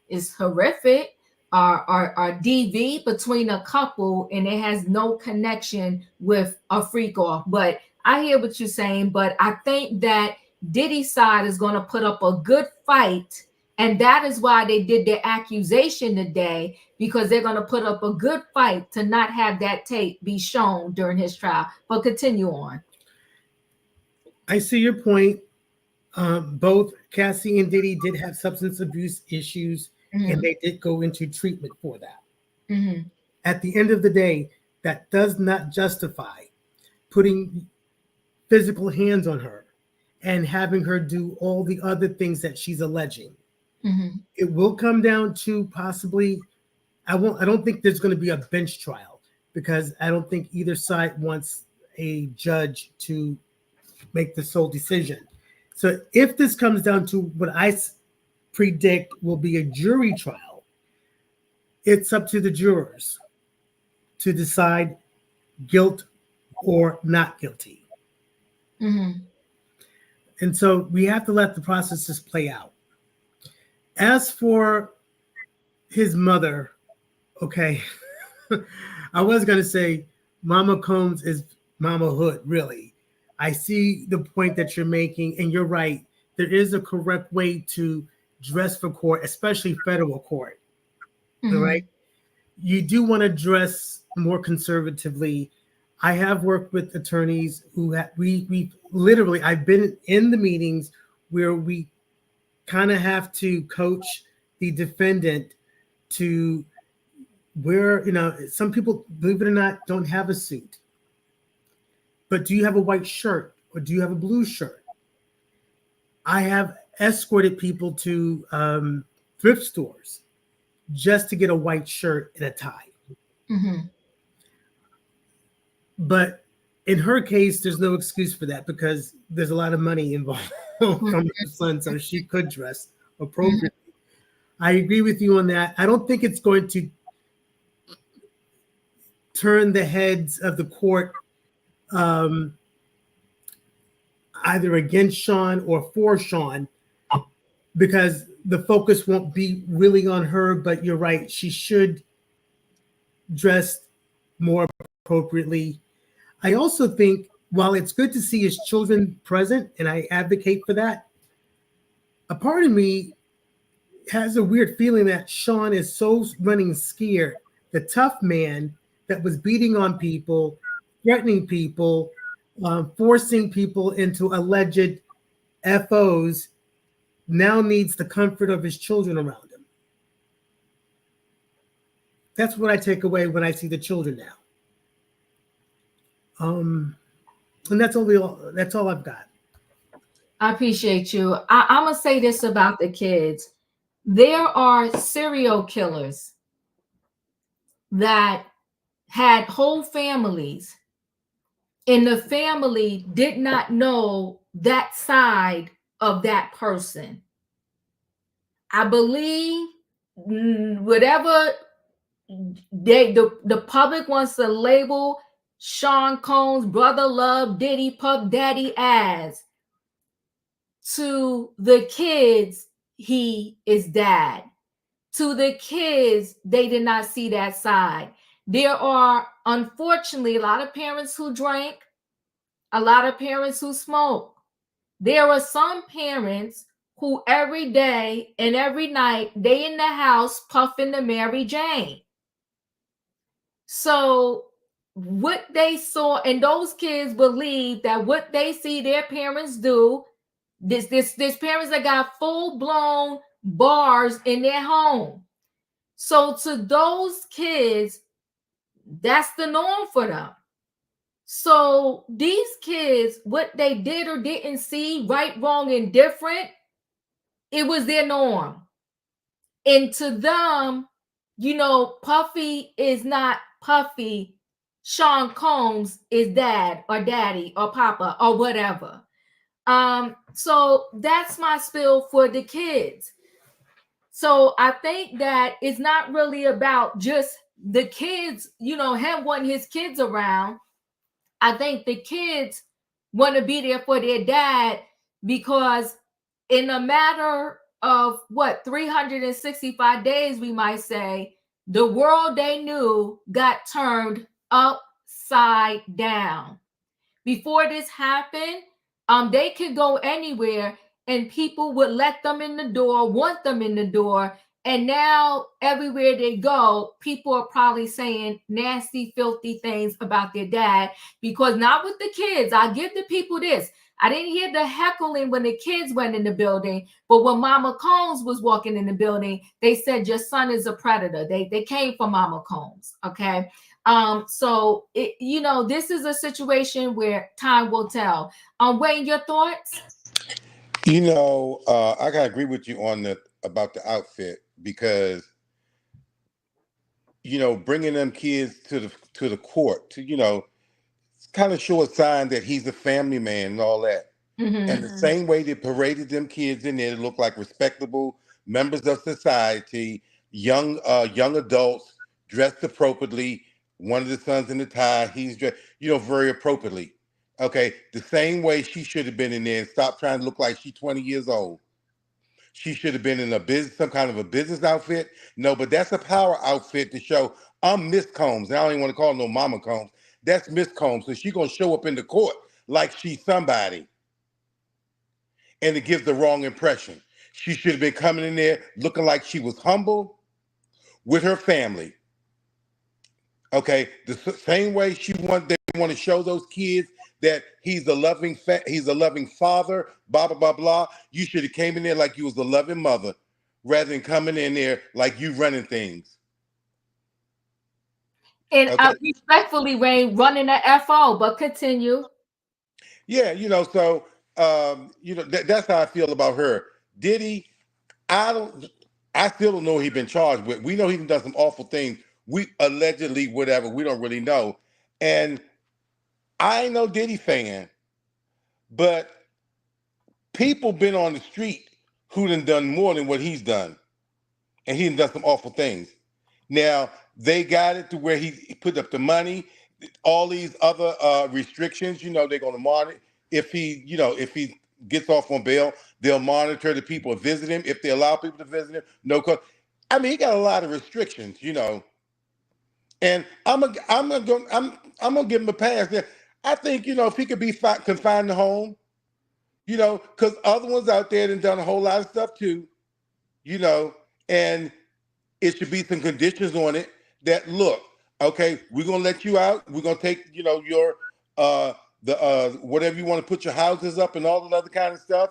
It's horrific, or DV between a couple, and it has no connection with a freak off. But I hear what you're saying, but I think that Diddy's side is going to put up a good fight, and that is why they did the accusation today, because they're going to put up a good fight to not have that tape be shown during his trial. But continue on. I see your point. Both Cassie and Diddy did have substance abuse issues, and they did go into treatment for that. Mm-hmm. At the end of the day, that does not justify putting physical hands on her and having her do all the other things that she's alleging. Mm-hmm. It will come down to possibly, I don't think there's going to be a bench trial, because I don't think either side wants a judge to make the sole decision. So if this comes down to what I predict will be a jury trial, it's up to the jurors to decide guilt or not guilty. Mm-hmm. And so we have to let the processes play out. As for his mother, okay, I was going to say Mama Combs is Mama Hood, really. I see the point that you're making, and you're right. There is a correct way to dress for court, especially federal court. Mm-hmm. All right. You do want to dress more conservatively. I have worked with attorneys who have, we literally, I've been in the meetings where we kind of have to coach the defendant to wear, you know, some people, believe it or not, don't have a suit. But do you have a white shirt, or do you have a blue shirt? I have escorted people to thrift stores just to get a white shirt and a tie. Mm-hmm. But in her case, there's no excuse for that because there's a lot of money involved from her son, so she could dress appropriately. I agree with you on that. I don't think it's going to turn the heads of the court either against Sean or for Sean, because the focus won't be really on her. But you're right, she should dress more appropriately. I also think while it's good to see his children present, and I advocate for that, a part of me has a weird feeling that Sean is so running scared. The tough man that was beating on people, threatening people, forcing people into alleged FOs, now needs the comfort of his children around him. That's what I take away when I see the children now. And that's all I've got. I appreciate you. I'm gonna say this about the kids. There are serial killers that had whole families, and the family did not know that side of that person. I believe whatever the public wants to label Sean Combs, Brother Love, Diddy, Puff Daddy as, to the kids, he is dad. To the kids, they did not see that side. There are, unfortunately, a lot of parents who drank, a lot of parents who smoke. There are some parents who every day and every night, they in the house puffing the Mary Jane. So what they saw, and those kids believe that what they see their parents do, this parents that got full-blown bars in their home. So to those kids, that's the norm for them. So these kids, what they did or didn't see, right, wrong, and different, it was their norm. And to them, Puffy is not Puffy. Sean Combs is dad or daddy or papa or whatever. So that's my spill for the kids. So I think that it's not really about just the kids, him wanting his kids around. I think the kids want to be there for their dad, because in a matter of 365 days, we might say, the world they knew got turned upside down. Before this happened, they could go anywhere and people would let them in the door, want them in the door. And now everywhere they go, people are probably saying nasty, filthy things about their dad, because not with the kids. I give the people this. I didn't hear the heckling when the kids went in the building, but when Mama Combs was walking in the building, they said, your son is a predator. They came for Mama Combs, okay? So this is a situation where time will tell. Wayne, your thoughts? I gotta agree with you on about the outfit, because bringing them kids to the court to kind of show a sign that he's a family man and all that. Mm-hmm. And the same way they paraded them kids in there to look like respectable members of society, young adults dressed appropriately. One of the sons in the tie, he's dressed, very appropriately. Okay, the same way she should have been in there and stop trying to look like she's 20 years old. She should have been in some kind of a business outfit. No, but that's a power outfit to show I'm Miss Combs. And I don't even want to call her no Mama Combs. That's Miss Combs. So she's gonna show up in the court like she's somebody, and it gives the wrong impression. She should have been coming in there looking like she was humble with her family. Okay, the same way they want to show those kids that he's a loving father, blah blah blah blah. You should have came in there like you was a loving mother, rather than coming in there like you running things. And respectfully, Wayne, running the FO, but continue. Yeah, so that's how I feel about her. Diddy, I still don't know what he's been charged with. We know he's done some awful things. We allegedly, whatever, we don't really know. And I ain't no Diddy fan, but people been on the street who done more than what he's done, and he done some awful things. Now they got it to where he put up the money, all these other restrictions. They're going to monitor if he gets off on bail. They'll monitor the people who visit him if they allow people to visit him. No, I mean he got a lot of restrictions. And I'm gonna give him a pass there. I think if he could be confined to home, because other ones out there done a whole lot of stuff too, and it should be some conditions on it that look, okay, we're gonna let you out. We're gonna take, your whatever you want to put your houses up and all that other kind of stuff.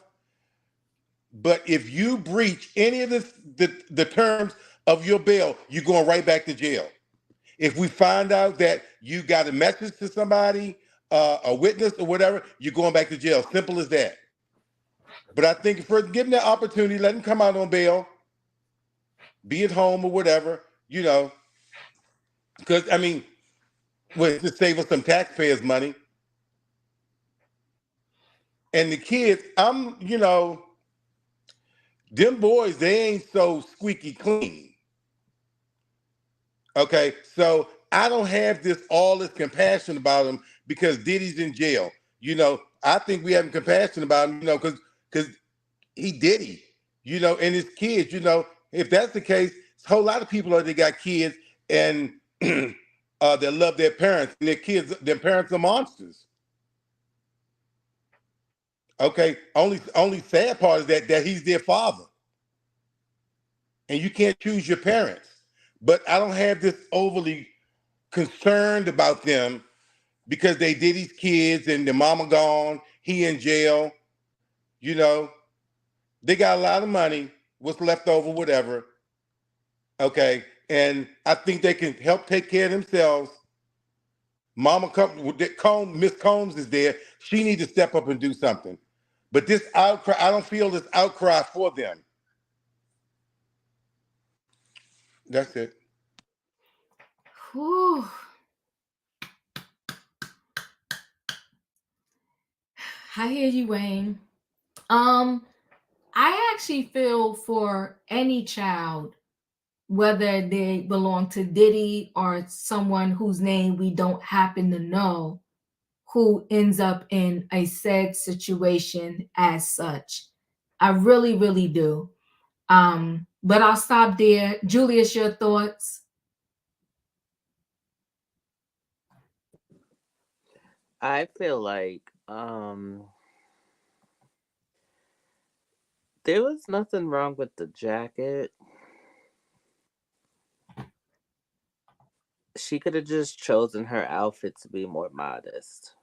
But if you breach any of the terms of your bail, you're going right back to jail. If we find out that you got a message to somebody, a witness or whatever, you're going back to jail. Simple as that. But I think for giving that opportunity, let him come out on bail, be at home or whatever, because I mean, to save us some taxpayers' money. And the kids, them boys, they ain't so squeaky clean. Okay, so I don't have all this compassion about him because Diddy's in jail. I think we have compassion about him, because he Diddy, and his kids, if that's the case, a whole lot of people they got kids and they love their parents, and their parents are monsters. Okay, only sad part is that he's their father, and you can't choose your parents. But I don't have this overly concerned about them because they did these kids and their mama gone, he in jail. They got a lot of money, what's left over, whatever. Okay, and I think they can help take care of themselves. Miss Combs is there. She needs to step up and do something. But this outcry, I don't feel this outcry for them. That's it. Whew. I hear you, Wayne. I actually feel for any child, whether they belong to Diddy or someone whose name we don't happen to know, who ends up in a sad situation as such. I really, really do. But I'll stop there. Julius, your thoughts? I feel like there was nothing wrong with the jacket. She could have just chosen her outfit to be more modest.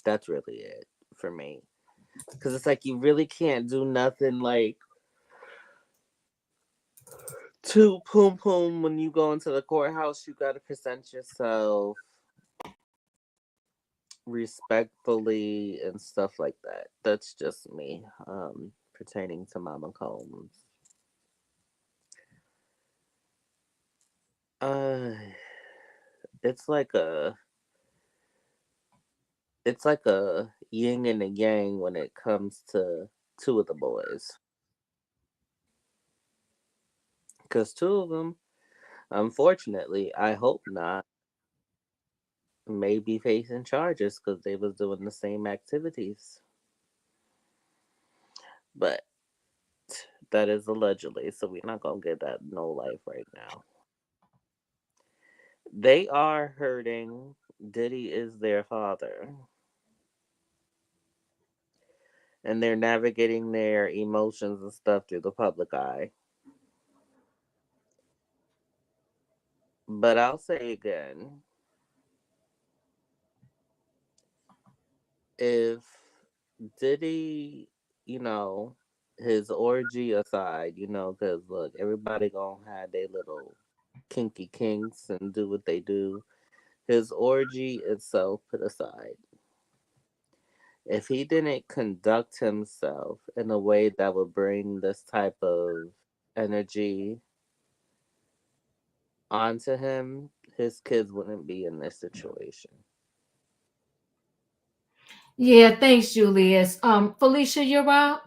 That's really it for me. Because it's like you really can't do nothing like too poom poom when you go into the courthouse. You got to present yourself respectfully and stuff like that. That's just me pertaining to Mama Combs. It's like a yin and a yang when it comes to two of the boys. Because two of them, unfortunately, I hope not, may be facing charges because they was doing the same activities. But that is allegedly, so we're not going to get that no life right now. They are hurting. Diddy is their father. And they're navigating their emotions and stuff through the public eye. But I'll say again, if Diddy, his orgy aside, because look, everybody gonna have their little kinky kinks and do what they do. His orgy itself put aside. If he didn't conduct himself in a way that would bring this type of energy onto him, his kids wouldn't be in this situation. Yeah, thanks, Julius. Felicia, you're up.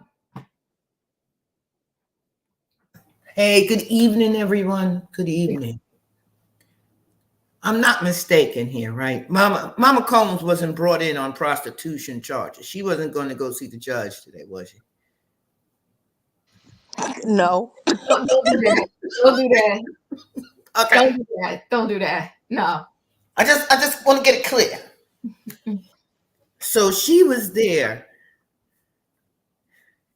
Hey, good evening, everyone. Good evening. I'm not mistaken here, right? Mama Combs wasn't brought in on prostitution charges. She wasn't going to go see the judge today, was she? No. Don't do that. Don't do that. Okay. Don't do that. Don't do that. No. I just want to get it clear. So she was there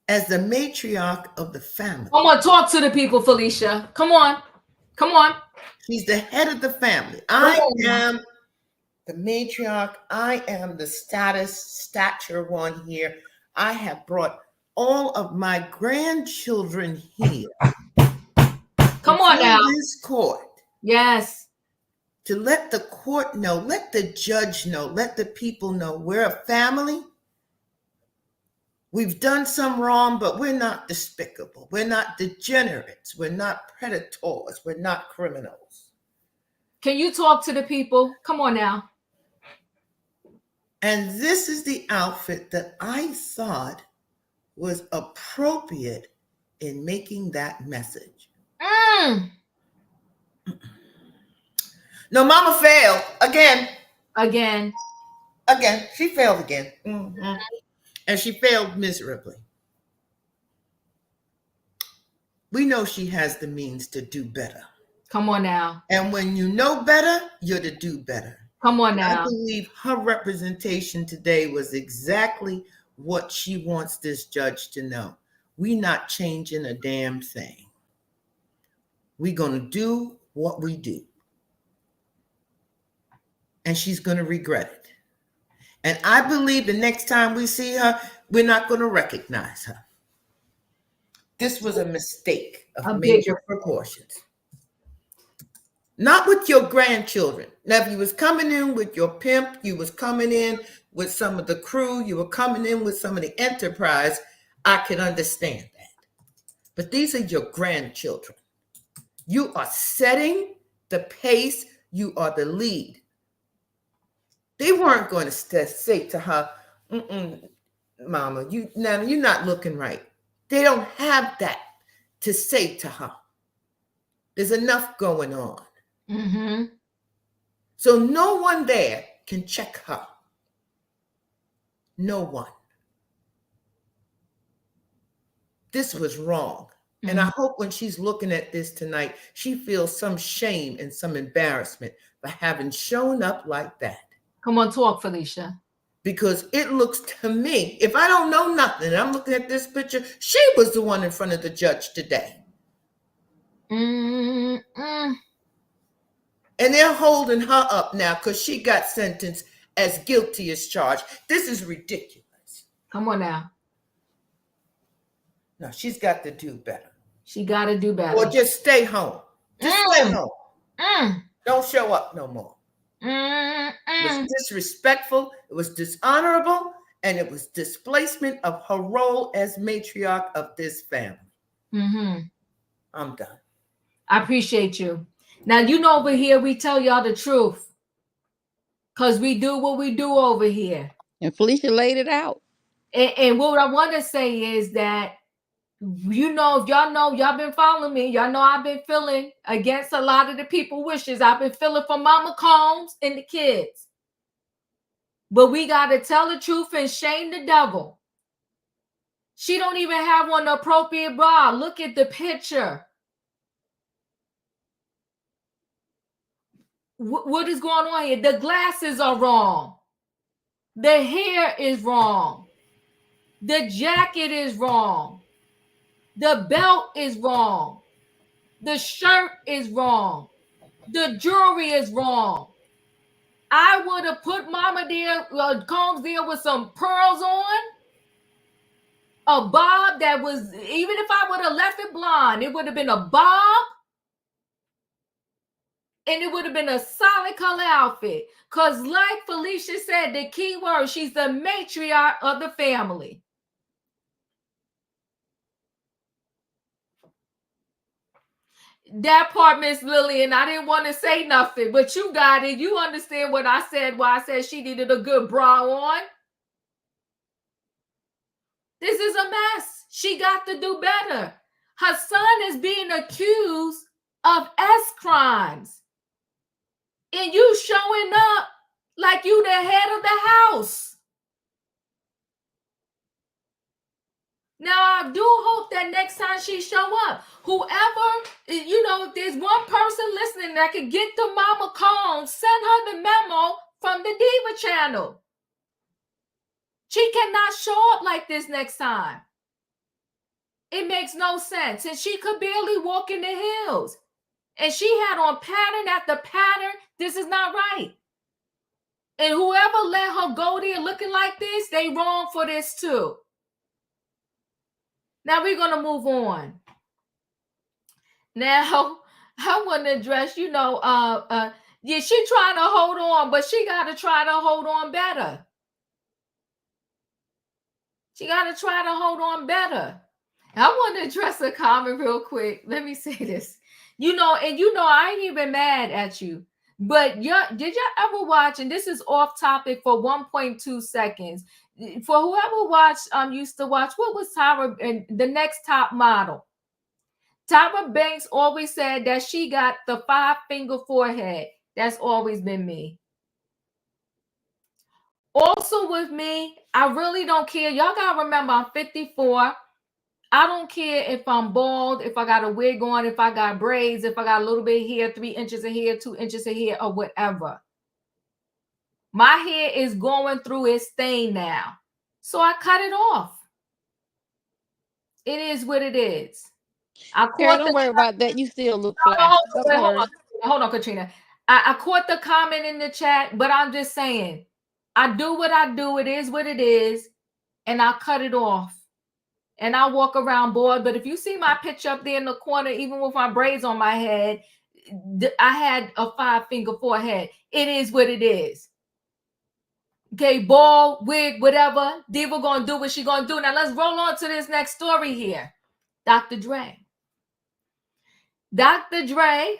as the matriarch of the family. Come on, talk to the people, Felicia. Come on. Come on. She's the head of the family. I am the matriarch. I am the stature one here. I have brought all of my grandchildren here. Come on now. This court. Yes. To let the court know, let the judge know, let the people know we're a family. We've done some wrong, but we're not despicable. We're not degenerates. We're not predators. We're not criminals. Can you talk to the people? Come on now. And this is the outfit that I thought was appropriate in making that message. No, Mama failed again. Again. She failed again. Mm-hmm. And she failed miserably. We know she has the means to do better. Come on now. And when you know better, you're to do better. Come on now. I believe her representation today was exactly what she wants this judge to know. We're not changing a damn thing. We're going to do what we do. And she's going to regret it. And I believe the next time we see her, we're not going to recognize her. This was a mistake of major proportions. Not with your grandchildren. Now, if you was coming in with your pimp, you was coming in with some of the crew, you were coming in with some of the enterprise, I can understand that. But these are your grandchildren. You are setting the pace. You are the lead. They weren't going to say to her, Mama, you're not looking right. They don't have that to say to her. There's enough going on. Mm-hmm. So no one there can check her. No one. This was wrong. Mm-hmm. And I hope when she's looking at this tonight, she feels some shame and some embarrassment for having shown up like that. Come on, talk, Felicia. Because it looks to me, if I don't know nothing, I'm looking at this picture, she was the one in front of the judge today. Mm-mm. And they're holding her up now because she got sentenced as guilty as charged. This is ridiculous. Come on now. No, she's got to do better. She got to do better. Or just stay home. Just stay home. Don't show up no more. It was disrespectful, it was dishonorable, and it was displacement of her role as matriarch of this family. Mm-hmm. I'm done. I appreciate you. Now, you know, over here, we tell y'all the truth. Because we do what we do over here. And Felicia laid it out. And what I want to say is that, you know, if y'all know, y'all been following me, y'all know I've been feeling against a lot of the people's wishes. I've been feeling for Mama Combs and the kids. But we got to tell the truth and shame the devil. She don't even have on the appropriate bra. Look at the picture. What is going on here? The glasses are wrong. The hair is wrong. The jacket is wrong. The belt is wrong. The shirt is wrong. The jewelry is wrong. I would have put Mama there, Combs there with some pearls on. A bob that was, even if I would have left it blonde, it would have been a bob. And it would have been a solid color outfit. Because like Felicia said, the key word, she's the matriarch of the family. That part, Miss Lillian, I didn't want to say nothing, but you got it. You understand what I said, why I said she needed a good bra on. This is a mess. She got to do better. Her son is being accused of S crimes. And you showing up like you the head of the house. Now, I do hope that next time she show up, whoever, if there's one person listening that can get to Mama Combs, send her the memo from the Diva channel. She cannot show up like this next time. It makes no sense. And she could barely walk in the hills. And she had on pattern after pattern. This is not right. And whoever let her go there looking like this, they wrong for this too. Now we're going to move on. Now, I want to address, she trying to hold on, but she got to try to hold on better. She got to try to hold on better. I want to address a comment real quick. Let me say this. I ain't even mad at you. But did y'all ever watch, and this is off topic for 1.2 seconds, for whoever used to watch, what was Tyra and the Next Top Model? Tyra Banks always said that she got the 5-finger forehead. That's always been me. Also with me, I really don't care. Y'all got to remember, I'm 54. I don't care if I'm bald, if I got a wig on, if I got braids, if I got a little bit of hair, 3 inches of hair, 2 inches of hair, or whatever. My hair is going through its thing now. So I cut it off. It is what it is. Girl, don't worry about that. You still look fly. Hold on, Katrina. I caught the comment in the chat, but I'm just saying, I do what I do. It is what it is. And I cut it off. And I walk around bored. But if you see my picture up there in the corner, even with my braids on my head, I had a 5-finger forehead. It is what it is. Okay, bald, wig, whatever. Diva gonna do what she gonna do. Now let's roll on to this next story here. Dr. Dre. Dr. Dre,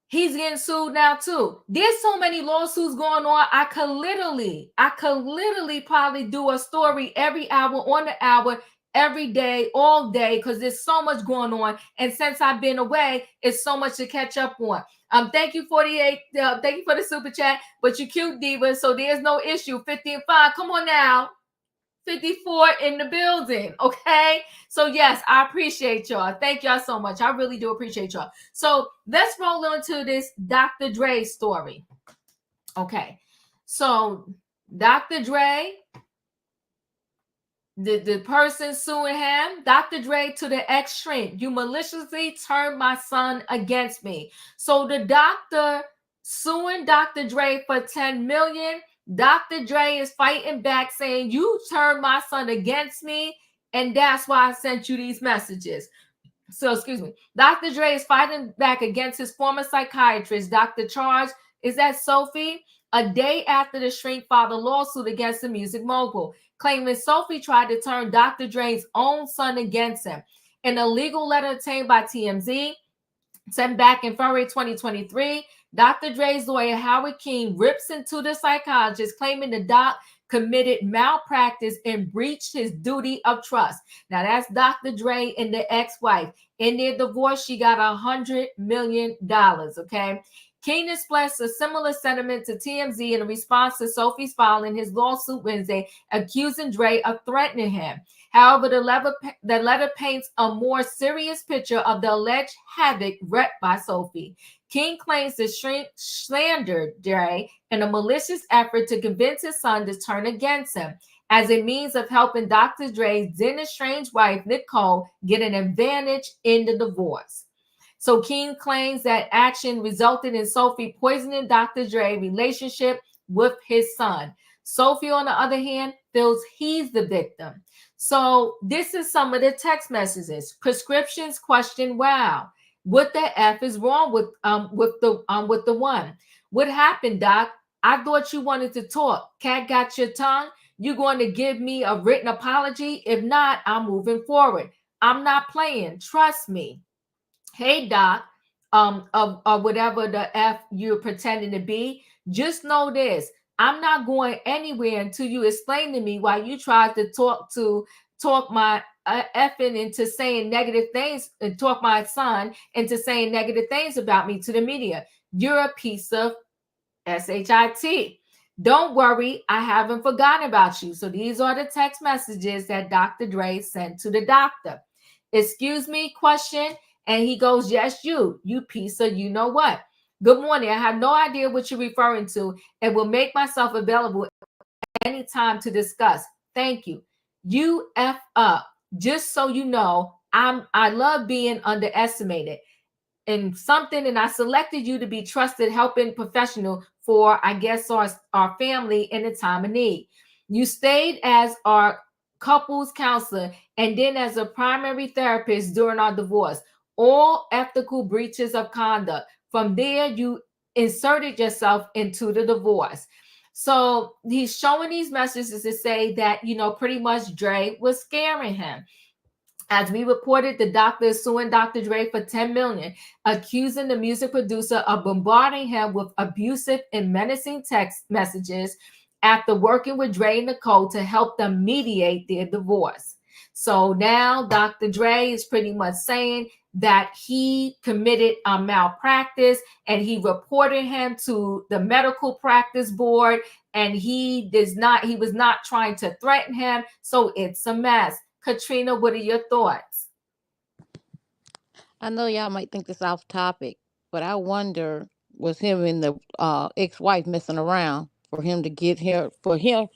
he's getting sued now too. There's so many lawsuits going on. I could literally probably do a story every hour on the hour, every day, all day, because there's so much going on. And since I've been away, it's so much to catch up on. Thank you, 48. Thank you for the super chat. But you cute, Diva, so there's no issue. 50 and 5. Come on now. 54 in the building. Okay. So yes, I appreciate y'all. Thank y'all so much. I really do appreciate y'all. So let's roll into this Dr. Dre story. Okay. So Dr. Dre, the person suing him, Dr. Dre to the extreme. You maliciously turned my son against me. So the doctor suing Dr. Dre for $10 million. Dr. Dre is fighting back saying, you turned my son against me, and that's why I sent you these messages. So, excuse me. Dr. Dre is fighting back against his former psychiatrist, Dr. Charge. Is that Sophie? A day after the shrink filed a lawsuit against the music mogul, claiming Sophie tried to turn Dr. Dre's own son against him. In a legal letter obtained by TMZ, sent back in February 2023, Dr. Dre's lawyer, Howard King, rips into the psychologist, claiming the doc committed malpractice and breached his duty of trust. Now, that's Dr. Dre and the ex-wife. In their divorce, she got $100 million, okay? King expressed a similar sentiment to TMZ in response to Sophie's filing his lawsuit Wednesday, accusing Dre of threatening him. However, the letter paints a more serious picture of the alleged havoc wreaked by Sophie. King claims the shrink slandered Dre in a malicious effort to convince his son to turn against him as a means of helping Dr. Dre's then estranged wife, Nicole, get an advantage in the divorce. So King claims that action resulted in Sophie poisoning Dr. Dre's relationship with his son. Sophie, on the other hand, feels he's the victim. So this is some of the text messages. Prescriptions question, wow, what the F is wrong with the one? What happened, doc? I thought you wanted to talk. Cat got your tongue? You going to give me a written apology? If not, I'm moving forward. I'm not playing. Trust me. Hey, doc, of whatever the F you're pretending to be, just know this. I'm not going anywhere until you explain to me why you tried to talk my effing into saying negative things and talk my son into saying negative things about me to the media. You're a piece of shit. Don't worry, I haven't forgotten about you. So these are the text messages that Dr. Dre sent to the doctor. Excuse me, question. And he goes, yes, you piece of you know what. Good morning. I have no idea what you're referring to and will make myself available anytime to discuss. Thank you. You F up. Just so you know, I love being underestimated and something, and I selected you to be trusted helping professional for, I guess, our family in a time of need. You stayed as our couples counselor and then as a primary therapist during our divorce. All ethical breaches of conduct. From there, you inserted yourself into the divorce. So he's showing these messages to say that, pretty much Dre was scaring him. As we reported, the doctor is suing Dr. Dre for $10 million, accusing the music producer of bombarding him with abusive and menacing text messages after working with Dre and Nicole to help them mediate their divorce. So now Dr. Dre is pretty much saying that he committed a malpractice and he reported him to the medical practice board, and he was not trying to threaten him. So it's a mess. Katrina, what are your thoughts? I know y'all might think this off topic, but I wonder, was him and the ex-wife messing around for him to get her for him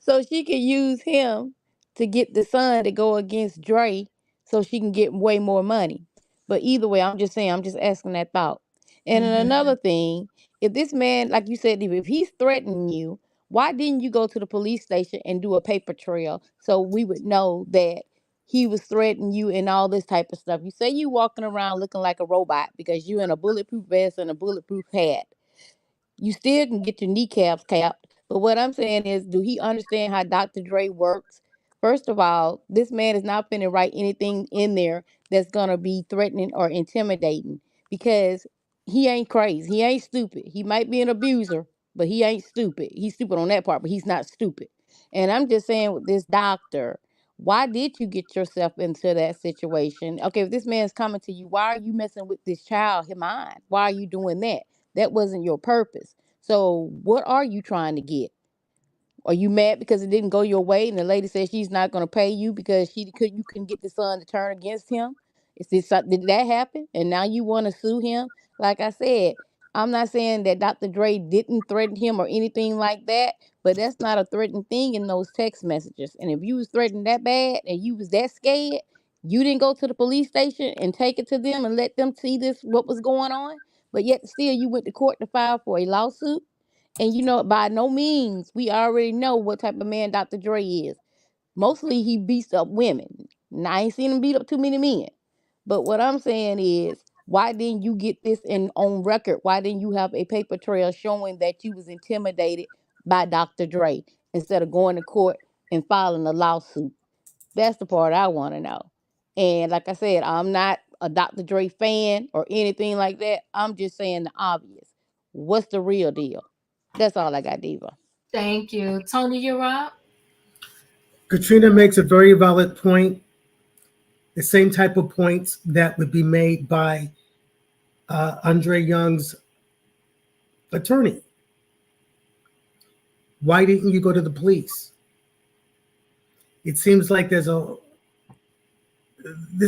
so she could use him to get the son to go against Dre so she can get way more money. But either way, I'm just asking that thought. And then another thing, if this man, like you said, if he's threatening you, why didn't you go to the police station and do a paper trail so we would know that he was threatening you and all this type of stuff? You say you walking around looking like a robot because you in a bulletproof vest and a bulletproof hat. You still can get your kneecaps capped. But what I'm saying is, do he understand how Dr. Dre works? First of all, this man is not finna write anything in there that's gonna be threatening or intimidating because he ain't crazy. He ain't stupid. He might be an abuser, but he ain't stupid. He's stupid on that part, but he's not stupid. And I'm just saying with this doctor, why did you get yourself into that situation? Okay, if this man's coming to you, why are you messing with this child, his mind? Why are you doing that? That wasn't your purpose. So what are you trying to get? Are you mad because it didn't go your way and the lady said she's not going to pay you because you couldn't get the son to turn against him? Did that happen? And now you want to sue him? Like I said, I'm not saying that Dr. Dre didn't threaten him or anything like that, but that's not a threatening thing in those text messages. And if you was threatened that bad and you was that scared, you didn't go to the police station and take it to them and let them see what was going on, but yet still you went to court to file for a lawsuit. And by no means, we already know what type of man Dr. Dre is. Mostly he beats up women. Now, I ain't seen him beat up too many men. But what I'm saying is, why didn't you get this on record? Why didn't you have a paper trail showing that you was intimidated by Dr. Dre instead of going to court and filing a lawsuit? That's the part I want to know. And like I said, I'm not a Dr. Dre fan or anything like that. I'm just saying the obvious. What's the real deal? That's all I got, Diva. Thank you. Tony, you're up. Katrina makes a very valid point. The same type of points that would be made by Andre Young's attorney. Why didn't you go to the police? It seems like this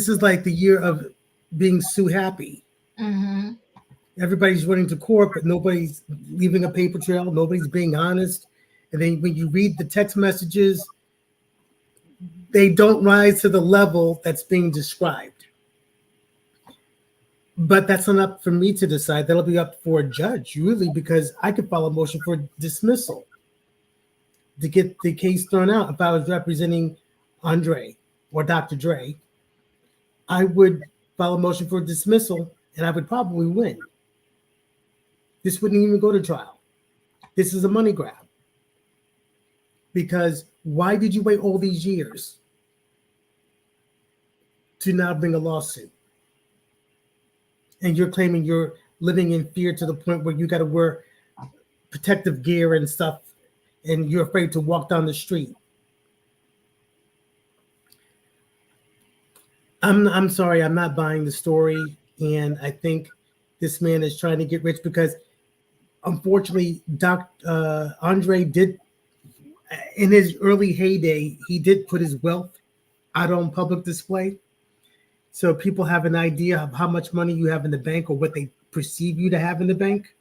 is like the year of being sue happy. Mm-hmm. Everybody's running to court, but nobody's leaving a paper trail. Nobody's being honest. And then when you read the text messages, they don't rise to the level that's being described. But that's not up for me to decide. That'll be up for a judge, really, because I could file a motion for dismissal to get the case thrown out. If I was representing Andre or Dr. Dre, I would file a motion for dismissal and I would probably win. This wouldn't even go to trial. This is a money grab. Because why did you wait all these years to now bring a lawsuit? And you're claiming you're living in fear to the point where you got to wear protective gear and stuff, and you're afraid to walk down the street. I'm sorry, I'm not buying the story, and I think this man is trying to get rich because, unfortunately, Andre did, in his early heyday, he did put his wealth out on public display, so people have an idea of how much money you have in the bank or what they perceive you to have in the bank.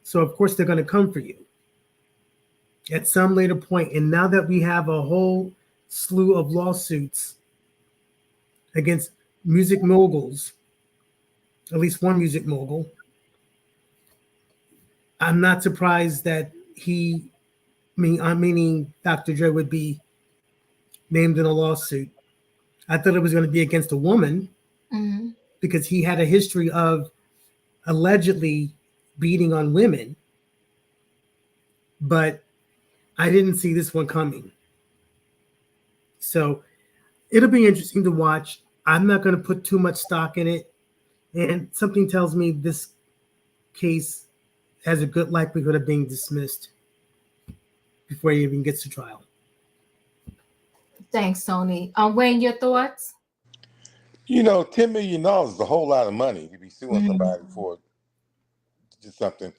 So of course they're going to come for you at some later point. And now that we have a whole slew of lawsuits against music moguls, at least one music mogul, I'm not surprised that I'm meaning Dr. Dre would be named in a lawsuit. I thought it was going to be against a woman because he had a history of allegedly beating on women, but I didn't see this one coming. So it'll be interesting to watch. I'm not going to put too much stock in it. And something tells me this case has a good likelihood of being dismissed before it even gets to trial. Thanks, Tony. Wayne, your thoughts? You know, $10 million is a whole lot of money to be suing somebody for just something.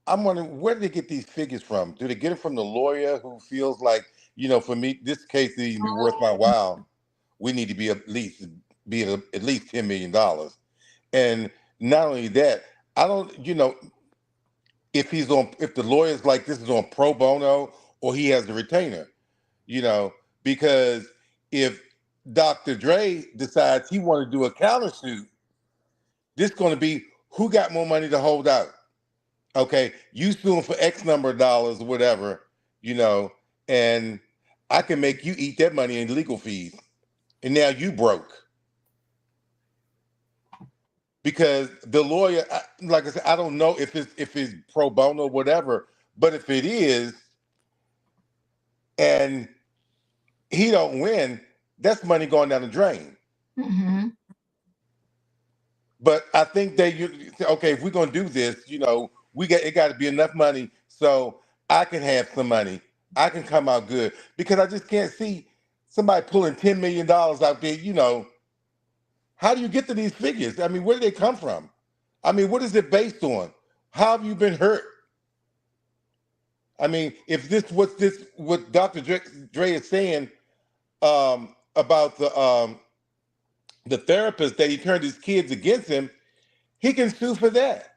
I'm wondering, where do they get these figures from? Do they get it from the lawyer who feels like, you know, for me, this case to even be worth my while, we need to be at least $10 million. And not only that, I don't, you know, if the lawyer's like this is on pro bono or he has a retainer, you know, because if Dr. Dre decides he want to do a countersuit, this is going to be who got more money to hold out. Okay, you suing for X number of dollars or whatever, you know, and I can make you eat that money in legal fees. And now you broke. Because the lawyer, like I said, I don't know if it's pro bono or whatever, but if it is, and he don't win, that's money going down the drain. But I think that okay, if we're gonna do this, you know, it got to be enough money so I can have some money. I can come out good because I just can't see somebody pulling $10 million out there. You know, how do you get to these figures? I mean, where do they come from? I mean, what is it based on? How have you been hurt? I mean, if what Dr. Dre is saying about the therapist that he turned his kids against him, he can sue for that.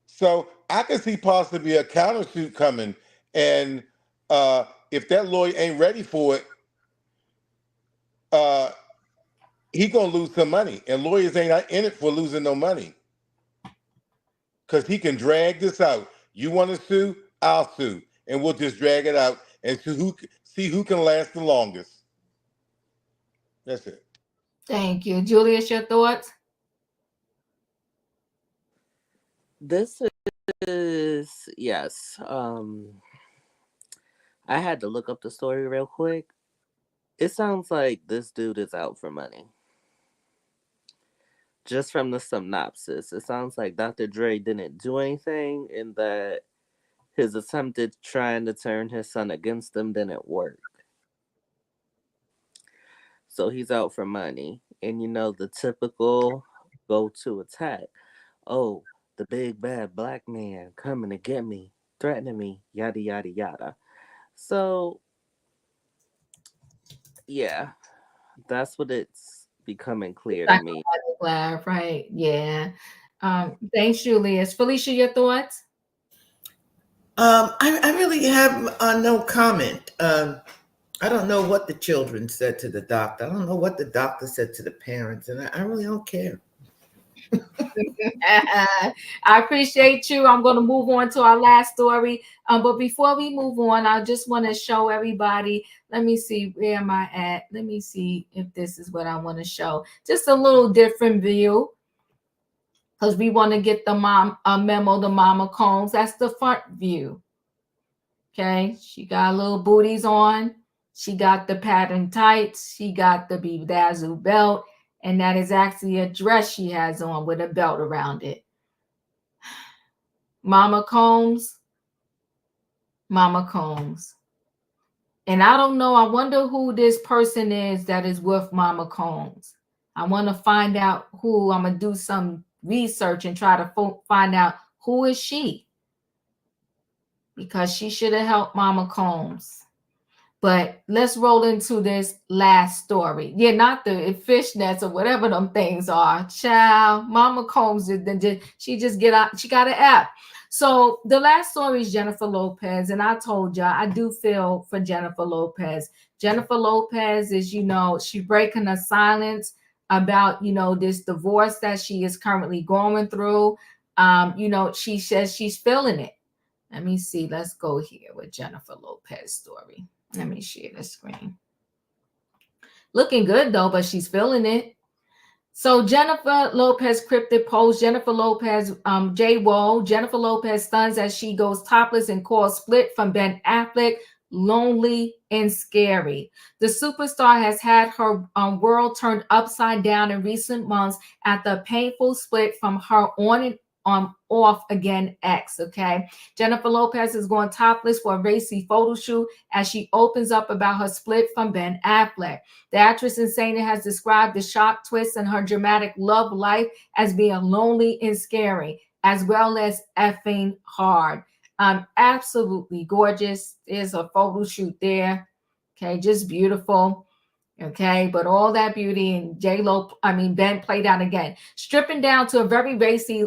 So I can see possibly a countersuit coming, and if that lawyer ain't ready for it, he gonna lose some money. And lawyers ain't in it for losing no money, because he can drag this out. You want to sue? I'll sue, and we'll just drag it out and see who can last the longest. That's it. Thank you, Julius. Your thoughts? This is yes. I had to look up the story real quick. It sounds like this dude is out for money. Just from the synopsis, it sounds like Dr. Dre didn't do anything, and that his attempted trying to turn his son against him didn't work. So he's out for money. And you know, the typical go-to attack. Oh, the big bad black man coming to get me, threatening me, yada, yada, yada. So, yeah, that's what it's becoming clear to me. Right, yeah. Thanks, Julius. Felicia, your thoughts? I really have no comment. I don't know what the children said to the doctor. I don't know what the doctor said to the parents, and I really don't care. I appreciate you. I'm going to move on to our last story. But before we move on, I just want to show everybody. Let me see, where am I at? Let me see if this is what I want to show. Just a little different view, because we want to get the memo, the Mama Combs. That's the front view. Okay, she got little booties on. She got the pattern tights. She got the bedazzled belt. And that is actually a dress she has on with a belt around it. Mama Combs. Mama Combs. And I don't know. I wonder who this person is that is with Mama Combs. I want to find out who. I'm going to do some research and try to find out who is she. Because she should have helped Mama Combs. But let's roll into this last story. Yeah, not the fishnets or whatever them things are. Child, Mama Combs, she just get out. She got an app. So the last story is Jennifer Lopez. And I told y'all, I do feel for Jennifer Lopez. Jennifer Lopez is, she breaking her silence about, this divorce that she is currently going through. She says she's feeling it. Let me see. Let's go here with Jennifer Lopez story. Let me share the screen. Looking good though, but she's feeling it. So Jennifer Lopez cryptic post. Jennifer Lopez, J-Wo. Jennifer Lopez stuns as she goes topless and calls split from Ben Affleck lonely and scary. The superstar has had her world turned upside down in recent months after a painful split from her on and off again ex. Okay, Jennifer Lopez is going topless for a racy photo shoot as she opens up about her split from Ben Affleck. The actress in Sana has described the shock twist in her dramatic love life as being lonely and scary, as well as effing hard. Absolutely gorgeous. There's a photo shoot there. Okay, just beautiful. Okay, but all that beauty and Ben played out again. Stripping down to a very racy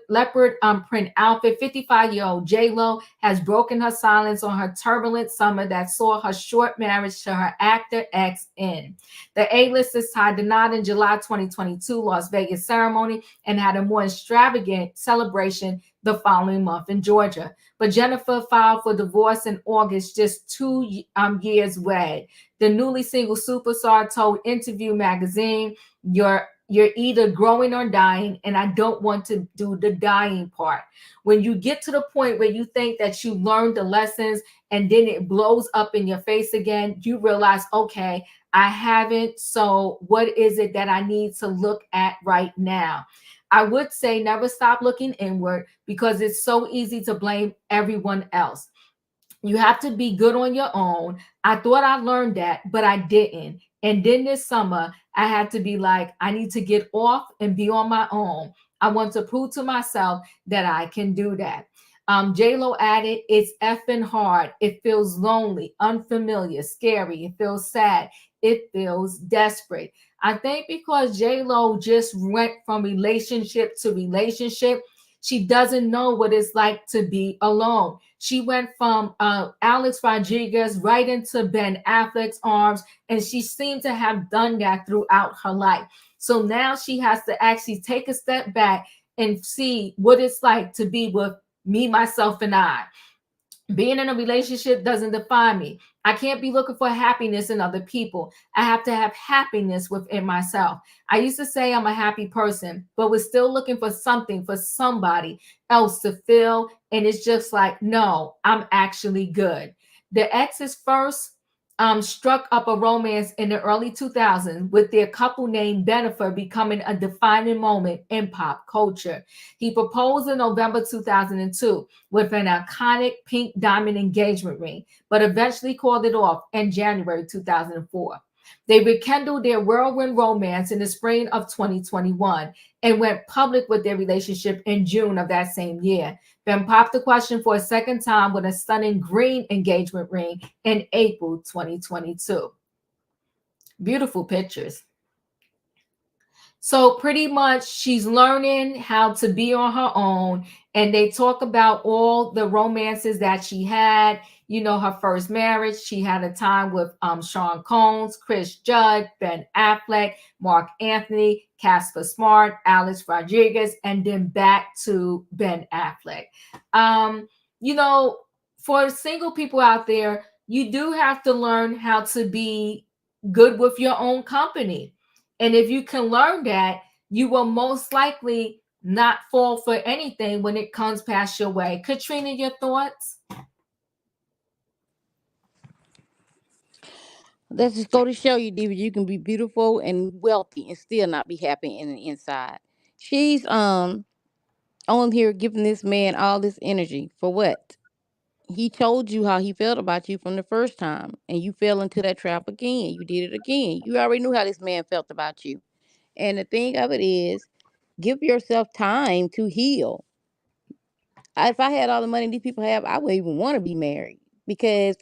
leopard print outfit, 55-year-old J-Lo has broken her silence on her turbulent summer that saw her short marriage to her actor ex end. The A-listers tied the knot in July 2022 Las Vegas ceremony and had a more extravagant celebration the following month in Georgia. But Jennifer filed for divorce in August, just 2 years wed. The newly single superstar told Interview magazine, you're either growing or dying, and I don't want to do the dying part. When you get to the point where you think that you learned the lessons and then it blows up in your face again, you realize, okay, I haven't. So what is it that I need to look at right now? I would say never stop looking inward because it's so easy to blame everyone else. You have to be good on your own. I thought I learned that, but I didn't. And then this summer, I had to be like, I need to get off and be on my own. I want to prove to myself that I can do that. J-Lo added, it's effing hard. It feels lonely, unfamiliar, scary. It feels sad. It feels desperate. I think because J-Lo just went from relationship to relationship, she doesn't know what it's like to be alone. She went from Alex Rodriguez right into Ben Affleck's arms, and she seemed to have done that throughout her life. So now she has to actually take a step back and see what it's like to be with me, myself, and I. Being in a relationship doesn't define me. I can't be looking for happiness in other people. I have to have happiness within myself. I used to say I'm a happy person, but we're still looking for something for somebody else to feel. And it's just like, no, I'm actually good. The exes first struck up a romance in the early 2000s with their couple named Bennifer becoming a defining moment in pop culture. He proposed in November 2002 with an iconic pink diamond engagement ring, but eventually called it off in January 2004. They rekindled their whirlwind romance in the spring of 2021 and went public with their relationship in June of that same year. Ben popped the question for a second time with a stunning green engagement ring in April 2022. Beautiful pictures. So pretty much she's learning how to be on her own. And they talk about all the romances that she had. You know, her first marriage, she had a time with Sean Combs, Chris Judd, Ben Affleck, Mark Anthony, Casper Smart, Alex Rodriguez, and then back to Ben Affleck. You know, for single people out there, you do have to learn how to be good with your own company. And if you can learn that, you will most likely not fall for anything when it comes past your way. Katrina, your thoughts? Let's just go to show you, David, you can be beautiful and wealthy and still not be happy in the inside. She's on here giving this man all this energy for what? He told you how he felt about you from the first time, and you fell into that trap again. You did it again. You already knew how this man felt about you. And the thing of it is, give yourself time to heal. If I had all the money these people have, I wouldn't even want to be married, because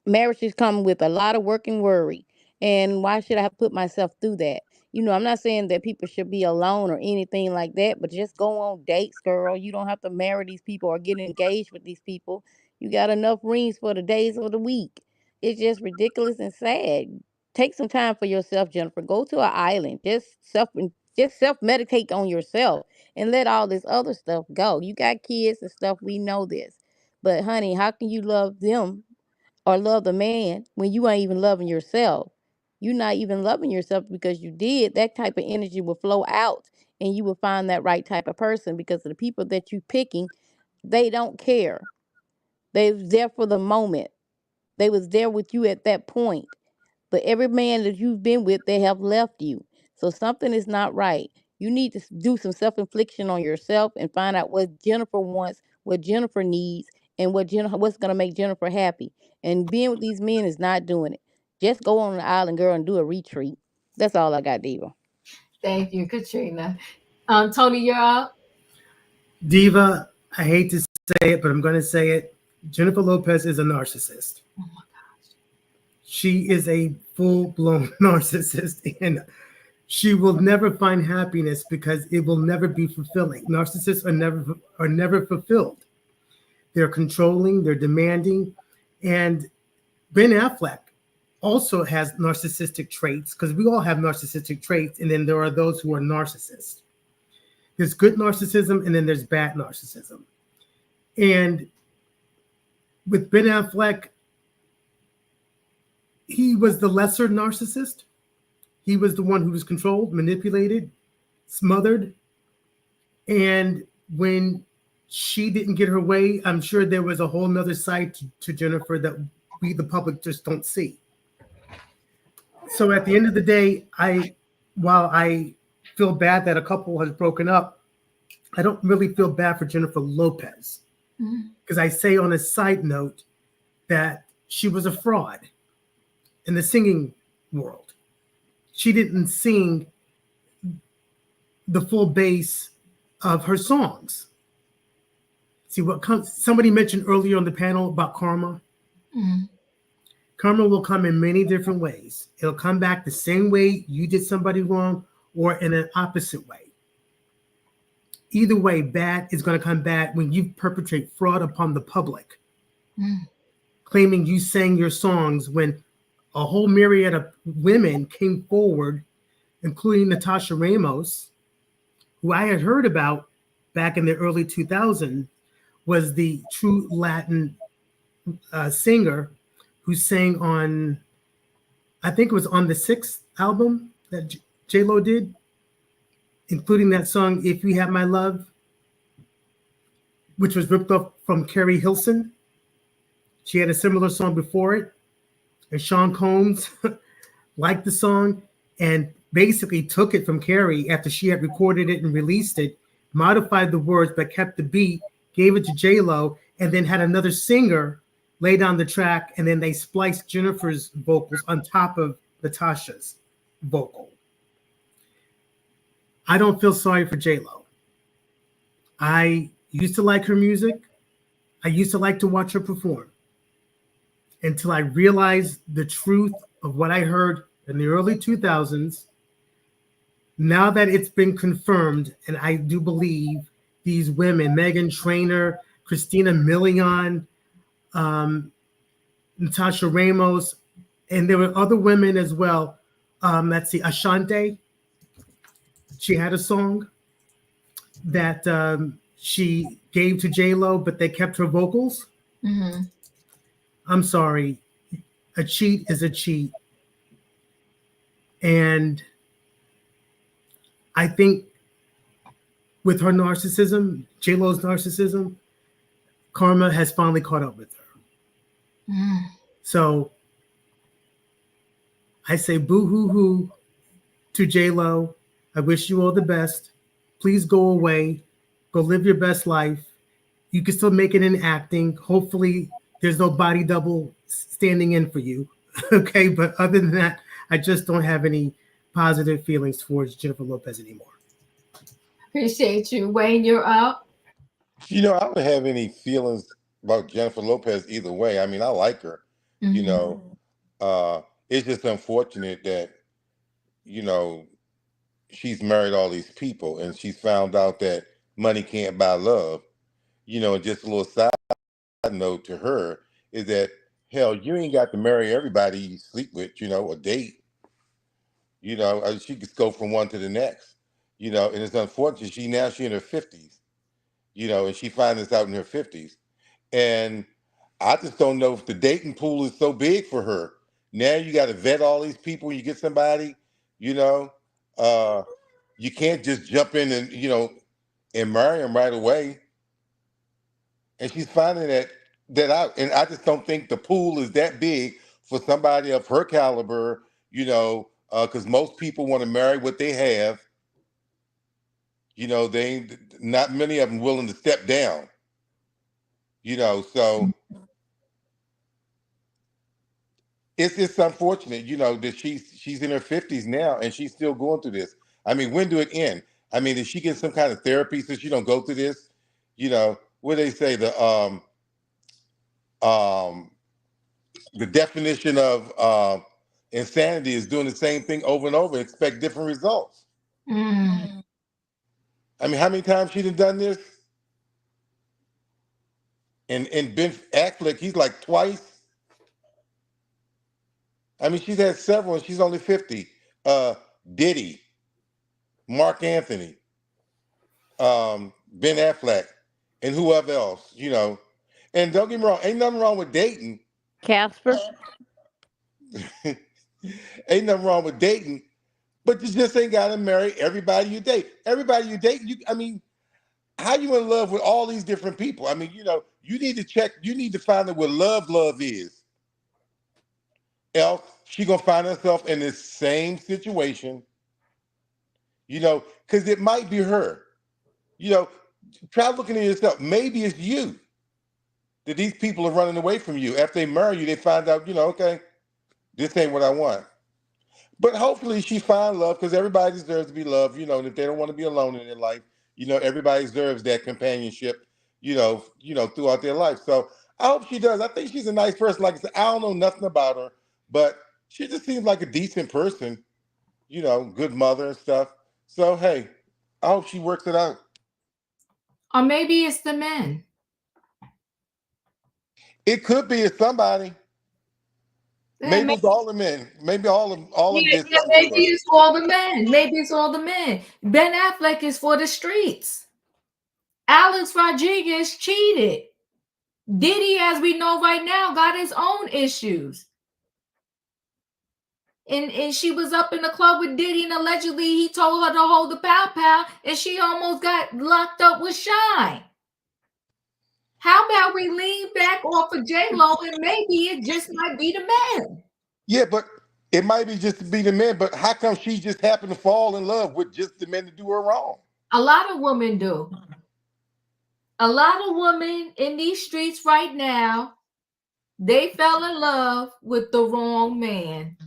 marriages come with a lot of work and worry. And why should I have put myself through that? I'm not saying that people should be alone or anything like that, but just go on dates, girl. You don't have to marry these people or get engaged with these people. You got enough rings for the days of the week. It's just ridiculous and sad. Take some time for yourself, Jennifer. Go to an island. Just self meditate on yourself and let all this other stuff go. You got kids and stuff. We know this. But honey, how can you love them or love the man when you ain't even loving yourself? You're not even loving yourself, because you did. That type of energy will flow out, and you will find that right type of person, because the people that you picking, they don't care. They was there for the moment. They was there with you at that point. But every man that you've been with, they have left you. So something is not right. You need to do some self-infliction on yourself and find out what Jennifer wants, what Jennifer needs, and what's going to make Jennifer happy. And being with these men is not doing it. Just go on the island, girl, and do a retreat. That's all I got, Diva. Thank you, Katrina. Tony, you're up. Diva, I hate to say it, but I'm going to say it. Jennifer Lopez is a narcissist. Oh my gosh. She is a full-blown narcissist, and she will never find happiness because it will never be fulfilling. Narcissists are never fulfilled. They're controlling, they're demanding, and Ben Affleck also has narcissistic traits, because we all have narcissistic traits, and then there are those who are narcissists. There's good narcissism, and then there's bad narcissism. And with Ben Affleck, he was the lesser narcissist. He was the one who was controlled, manipulated, smothered. And when she didn't get her way, I'm sure there was a whole nother side to Jennifer that we, the public, just don't see. So at the end of the day, while I feel bad that a couple has broken up, I don't really feel bad for Jennifer Lopez. Because I say on a side note that she was a fraud in the singing world. She didn't sing the full bass of her songs. See, somebody mentioned earlier on the panel about karma. Mm-hmm. Karma will come in many different ways. It'll come back the same way you did somebody wrong, or in an opposite way. Either way, bad is going to come back when you perpetrate fraud upon the public, claiming you sang your songs when a whole myriad of women came forward, including Natasha Ramos, who I had heard about back in the early 2000s, was the true Latin singer who sang on, I think it was on the 6th album that J-Lo did, including that song, If You Have My Love, which was ripped off from Carrie Hilson. She had a similar song before it. And Sean Combs liked the song and basically took it from Carrie after she had recorded it and released it, modified the words but kept the beat, gave it to J-Lo, and then had another singer lay down the track, and then they spliced Jennifer's vocals on top of Natasha's vocal. I don't feel sorry for J-Lo. I used to like her music. I used to like to watch her perform until I realized the truth of what I heard in the early 2000s. Now that it's been confirmed, and I do believe these women, Meghan Trainor, Christina Milian, Natasha Ramos, and there were other women as well. Let's see, Ashanti. She had a song that she gave to J-Lo, but they kept her vocals. Mm-hmm. I'm sorry. A cheat is a cheat. And I think with her narcissism, J-Lo's narcissism, karma has finally caught up with her. So I say boo-hoo-hoo to J-Lo. I wish you all the best. Please go away. Go live your best life. You can still make it in acting. Hopefully, there's no body double standing in for you. Okay, but other than that, I just don't have any positive feelings towards Jennifer Lopez anymore. Appreciate you. Wayne, you're up. You know, I don't have any feelings about Jennifer Lopez either way. I mean, I like her. You know, it's just unfortunate that, you know, she's married all these people and she's found out that money can't buy love. You know, just a little side note to her is that, hell, you ain't got to marry everybody you sleep with, you know, or date. You know, she could go from one to the next. You know, and it's unfortunate. She in her 50s. You know, and she finds this out in her 50s. And I just don't know if the dating pool is so big for her. Now you got to vet all these people when you get somebody, you know. You can't just jump in and, you know, and marry them right away. And she's finding that out. And I just don't think the pool is that big for somebody of her caliber, you know, because most people want to marry what they have. You know, they ain't not many of them willing to step down. You know, so it's unfortunate, you know, that she's in her 50s now and she's still going through this. I mean, when do it end? I mean, did she get some kind of therapy so she don't go through this? You know, what do they say? Um the definition of insanity is doing the same thing over and over and expect different results. I mean, how many times she done this? And Ben Affleck, he's like twice. I mean, she's had several and she's only 50. Diddy, Mark Anthony, Ben Affleck, and whoever else, you know. And don't get me wrong, ain't nothing wrong with dating. Casper. Ain't nothing wrong with dating, but you just ain't gotta marry everybody you date. Everybody you date, I mean, how you in love with all these different people? I mean, you know, you need to find out what love is. Else she gonna find herself in the same situation, you know, because it might be her. You know, try looking at yourself. Maybe it's you that these people are running away from you. After they marry you, they find out, you know, okay, this ain't what I want. But hopefully she find love because everybody deserves to be loved, you know, and if they don't want to be alone in their life, you know, everybody deserves that companionship, throughout their life. So I hope she does. I think she's a nice person. Like I said, I don't know nothing about her, but she just seems like a decent person, you know, good mother and stuff. So hey, I hope she works it out. Or maybe it's the men. It could be it's somebody. Maybe it's all the men. Maybe all of them did something maybe to her. it's all the men. Maybe it's all the men. Ben Affleck is for the streets. Alex Rodriguez cheated. Diddy, as we know right now, got his own issues. And she was up in the club with Diddy, and allegedly he told her to hold the pow, and she almost got locked up with Shine. How about we lean back off of J-Lo and maybe it just might be the men? Yeah, but it might be just to be the men, but how come she just happened to fall in love with just the men to do her wrong? A lot of women do. A lot of women in these streets right now, they fell in love with the wrong man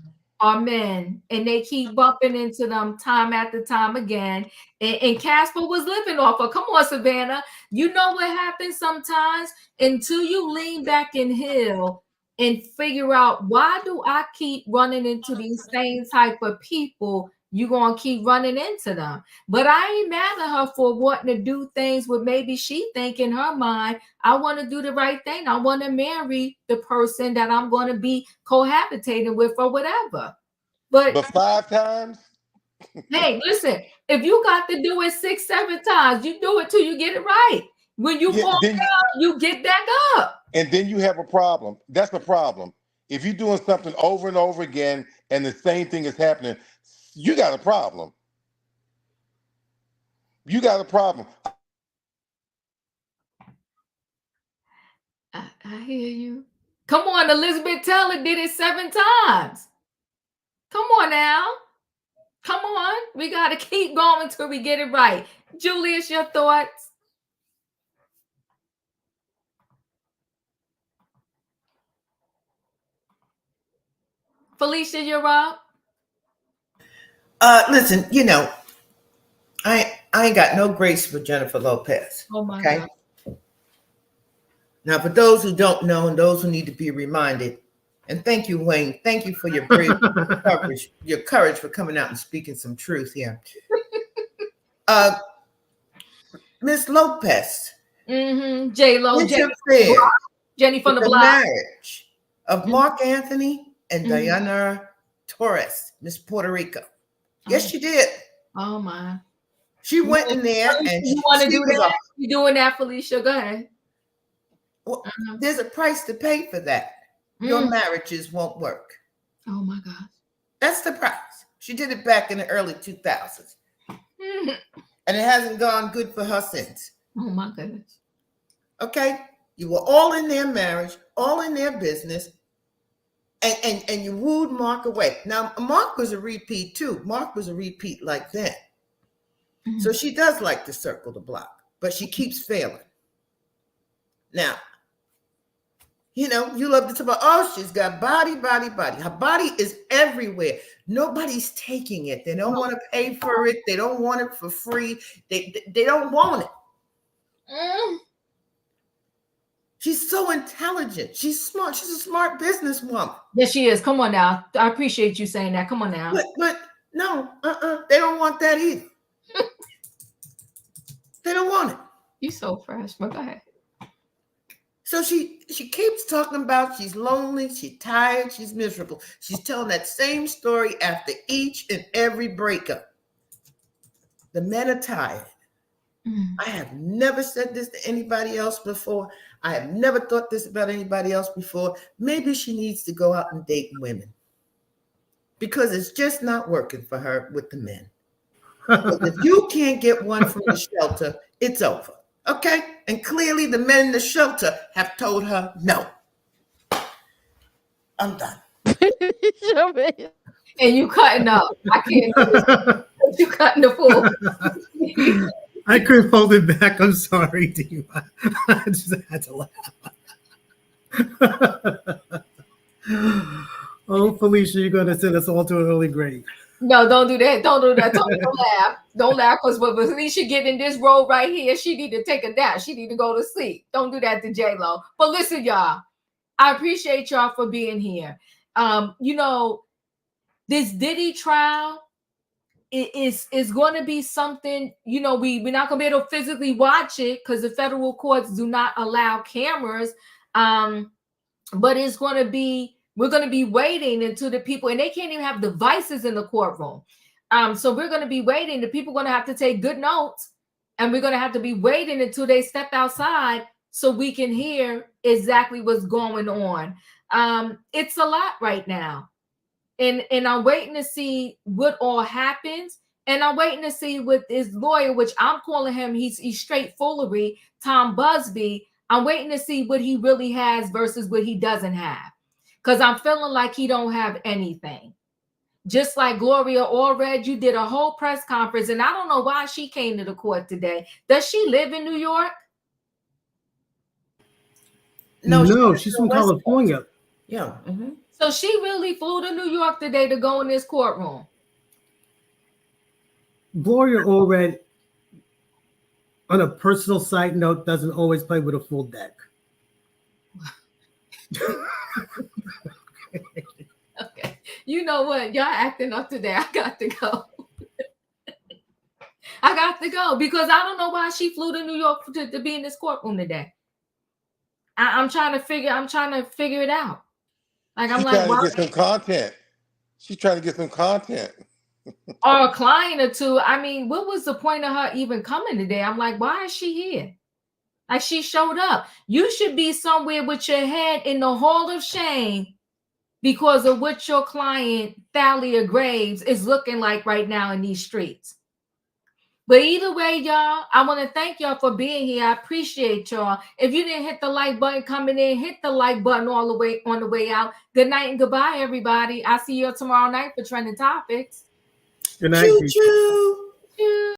or men, and they keep bumping into them time after time again. And Casper was living off of, come on, Savannah. You know what happens sometimes until you lean back and heal and figure out, why do I keep running into these same type of people? You're going to keep running into them. But I ain't mad at her for wanting to do things with maybe she think in her mind, I want to do the right thing. I want to marry the person that I'm going to be cohabitating with or whatever. But 5 times? Hey, listen, if you got to do it 6, 7 times, you do it till you get it right. When you fall down, you get back up. And then you have a problem. That's the problem. If you're doing something over and over again and the same thing is happening, you got a problem. You got a problem. I hear you. Come on, Elizabeth Taylor did it 7 times. Come on now. Come on. We got to keep going until we get it right. Julius, your thoughts? Felicia, you're up. Listen, I ain't got no grace for Jennifer Lopez. Oh my Okay. God. Now, for those who don't know and those who need to be reminded, and thank you, Wayne. Thank you for your brave coverage, your courage for coming out and speaking some truth here. Miss Lopez. Mm-hmm. J-Lo. Jenny from the the block. marriage of Mark Anthony and Diana Torres, Miss Puerto Rico. Yes, she did. Oh my. She went in there and you want to do that? You doing that, Felicia? Go ahead. Well, there's a price to pay for that. Your marriages won't work. Oh my God. That's the price. She did it back in the early 2000s. And it hasn't gone good for her since. Oh my goodness. Okay? You were all in their marriage, all in their business, and you wooed Mark away. Now, Mark was a repeat too. Mark was a repeat like that. So she does like to circle the block, but she keeps failing. Now, you love to talk about, oh, she's got body. Her body is everywhere. Nobody's taking it. They don't want to pay for it. They don't want it for free. They don't want it. She's so intelligent. She's smart. She's a smart businesswoman. Yes, she is. Come on now. I appreciate you saying that. Come on now. But no, they don't want that either. They don't want it. You so fresh, but go ahead. So she keeps talking about she's lonely, she's tired, she's miserable. She's telling that same story after each and every breakup. The men are tired. I have never said this to anybody else before. I have never thought this about anybody else before. Maybe she needs to go out and date women because it's just not working for her with the men. If you can't get one from the shelter, it's over. Okay? And clearly the men in the shelter have told her no. I'm done. And you cutting up. I can't do this. You cutting the fool. I couldn't hold it back. I'm sorry, Dee. I just had to laugh. Oh, Felicia, you're going to send us all to an early grave. No, don't do that. Don't do that. Don't laugh. Don't laugh because when Felicia get in this role right here, she need to take a nap. She need to go to sleep. Don't do that to J-Lo. But listen, y'all, I appreciate y'all for being here. This Diddy trial is going to be something, we're not going to be able to physically watch it because the federal courts do not allow cameras. But it's going to be, we're going to be waiting until the people, and they can't even have devices in the courtroom. So we're going to be waiting. The people are going to have to take good notes, and we're going to have to be waiting until they step outside so we can hear exactly what's going on. It's a lot right now. And I'm waiting to see what all happens. And I'm waiting to see with his lawyer, which I'm calling him, he's straight foolery, Tom Busby. I'm waiting to see what he really has versus what he doesn't have. Because I'm feeling like he don't have anything. Just like Gloria Allred, you did a whole press conference, and I don't know why she came to the court today. Does she live in New York? No, she's from California. Yeah. So she really flew to New York today to go in this courtroom. Gloria Allred, on a personal side note, doesn't always play with a full deck. Okay. You know what? Y'all acting up today. I got to go. I got to go because I don't know why she flew to New York to be in this courtroom today. I'm trying to figure it out. Like She's trying to get some content. She's trying to get some content. Or a client or two. I mean, what was the point of her even coming today? I'm like, why is she here? Like, she showed up. You should be somewhere with your head in the hall of shame because of what your client, Thalia Graves, is looking like right now in these streets. But either way, y'all, I want to thank y'all for being here. I appreciate y'all. If you didn't hit the like button coming in, hit the like button all the way on the way out. Good night and goodbye, everybody. I'll see you tomorrow night for Trending Topics. Good night. Choo-choo. Choo.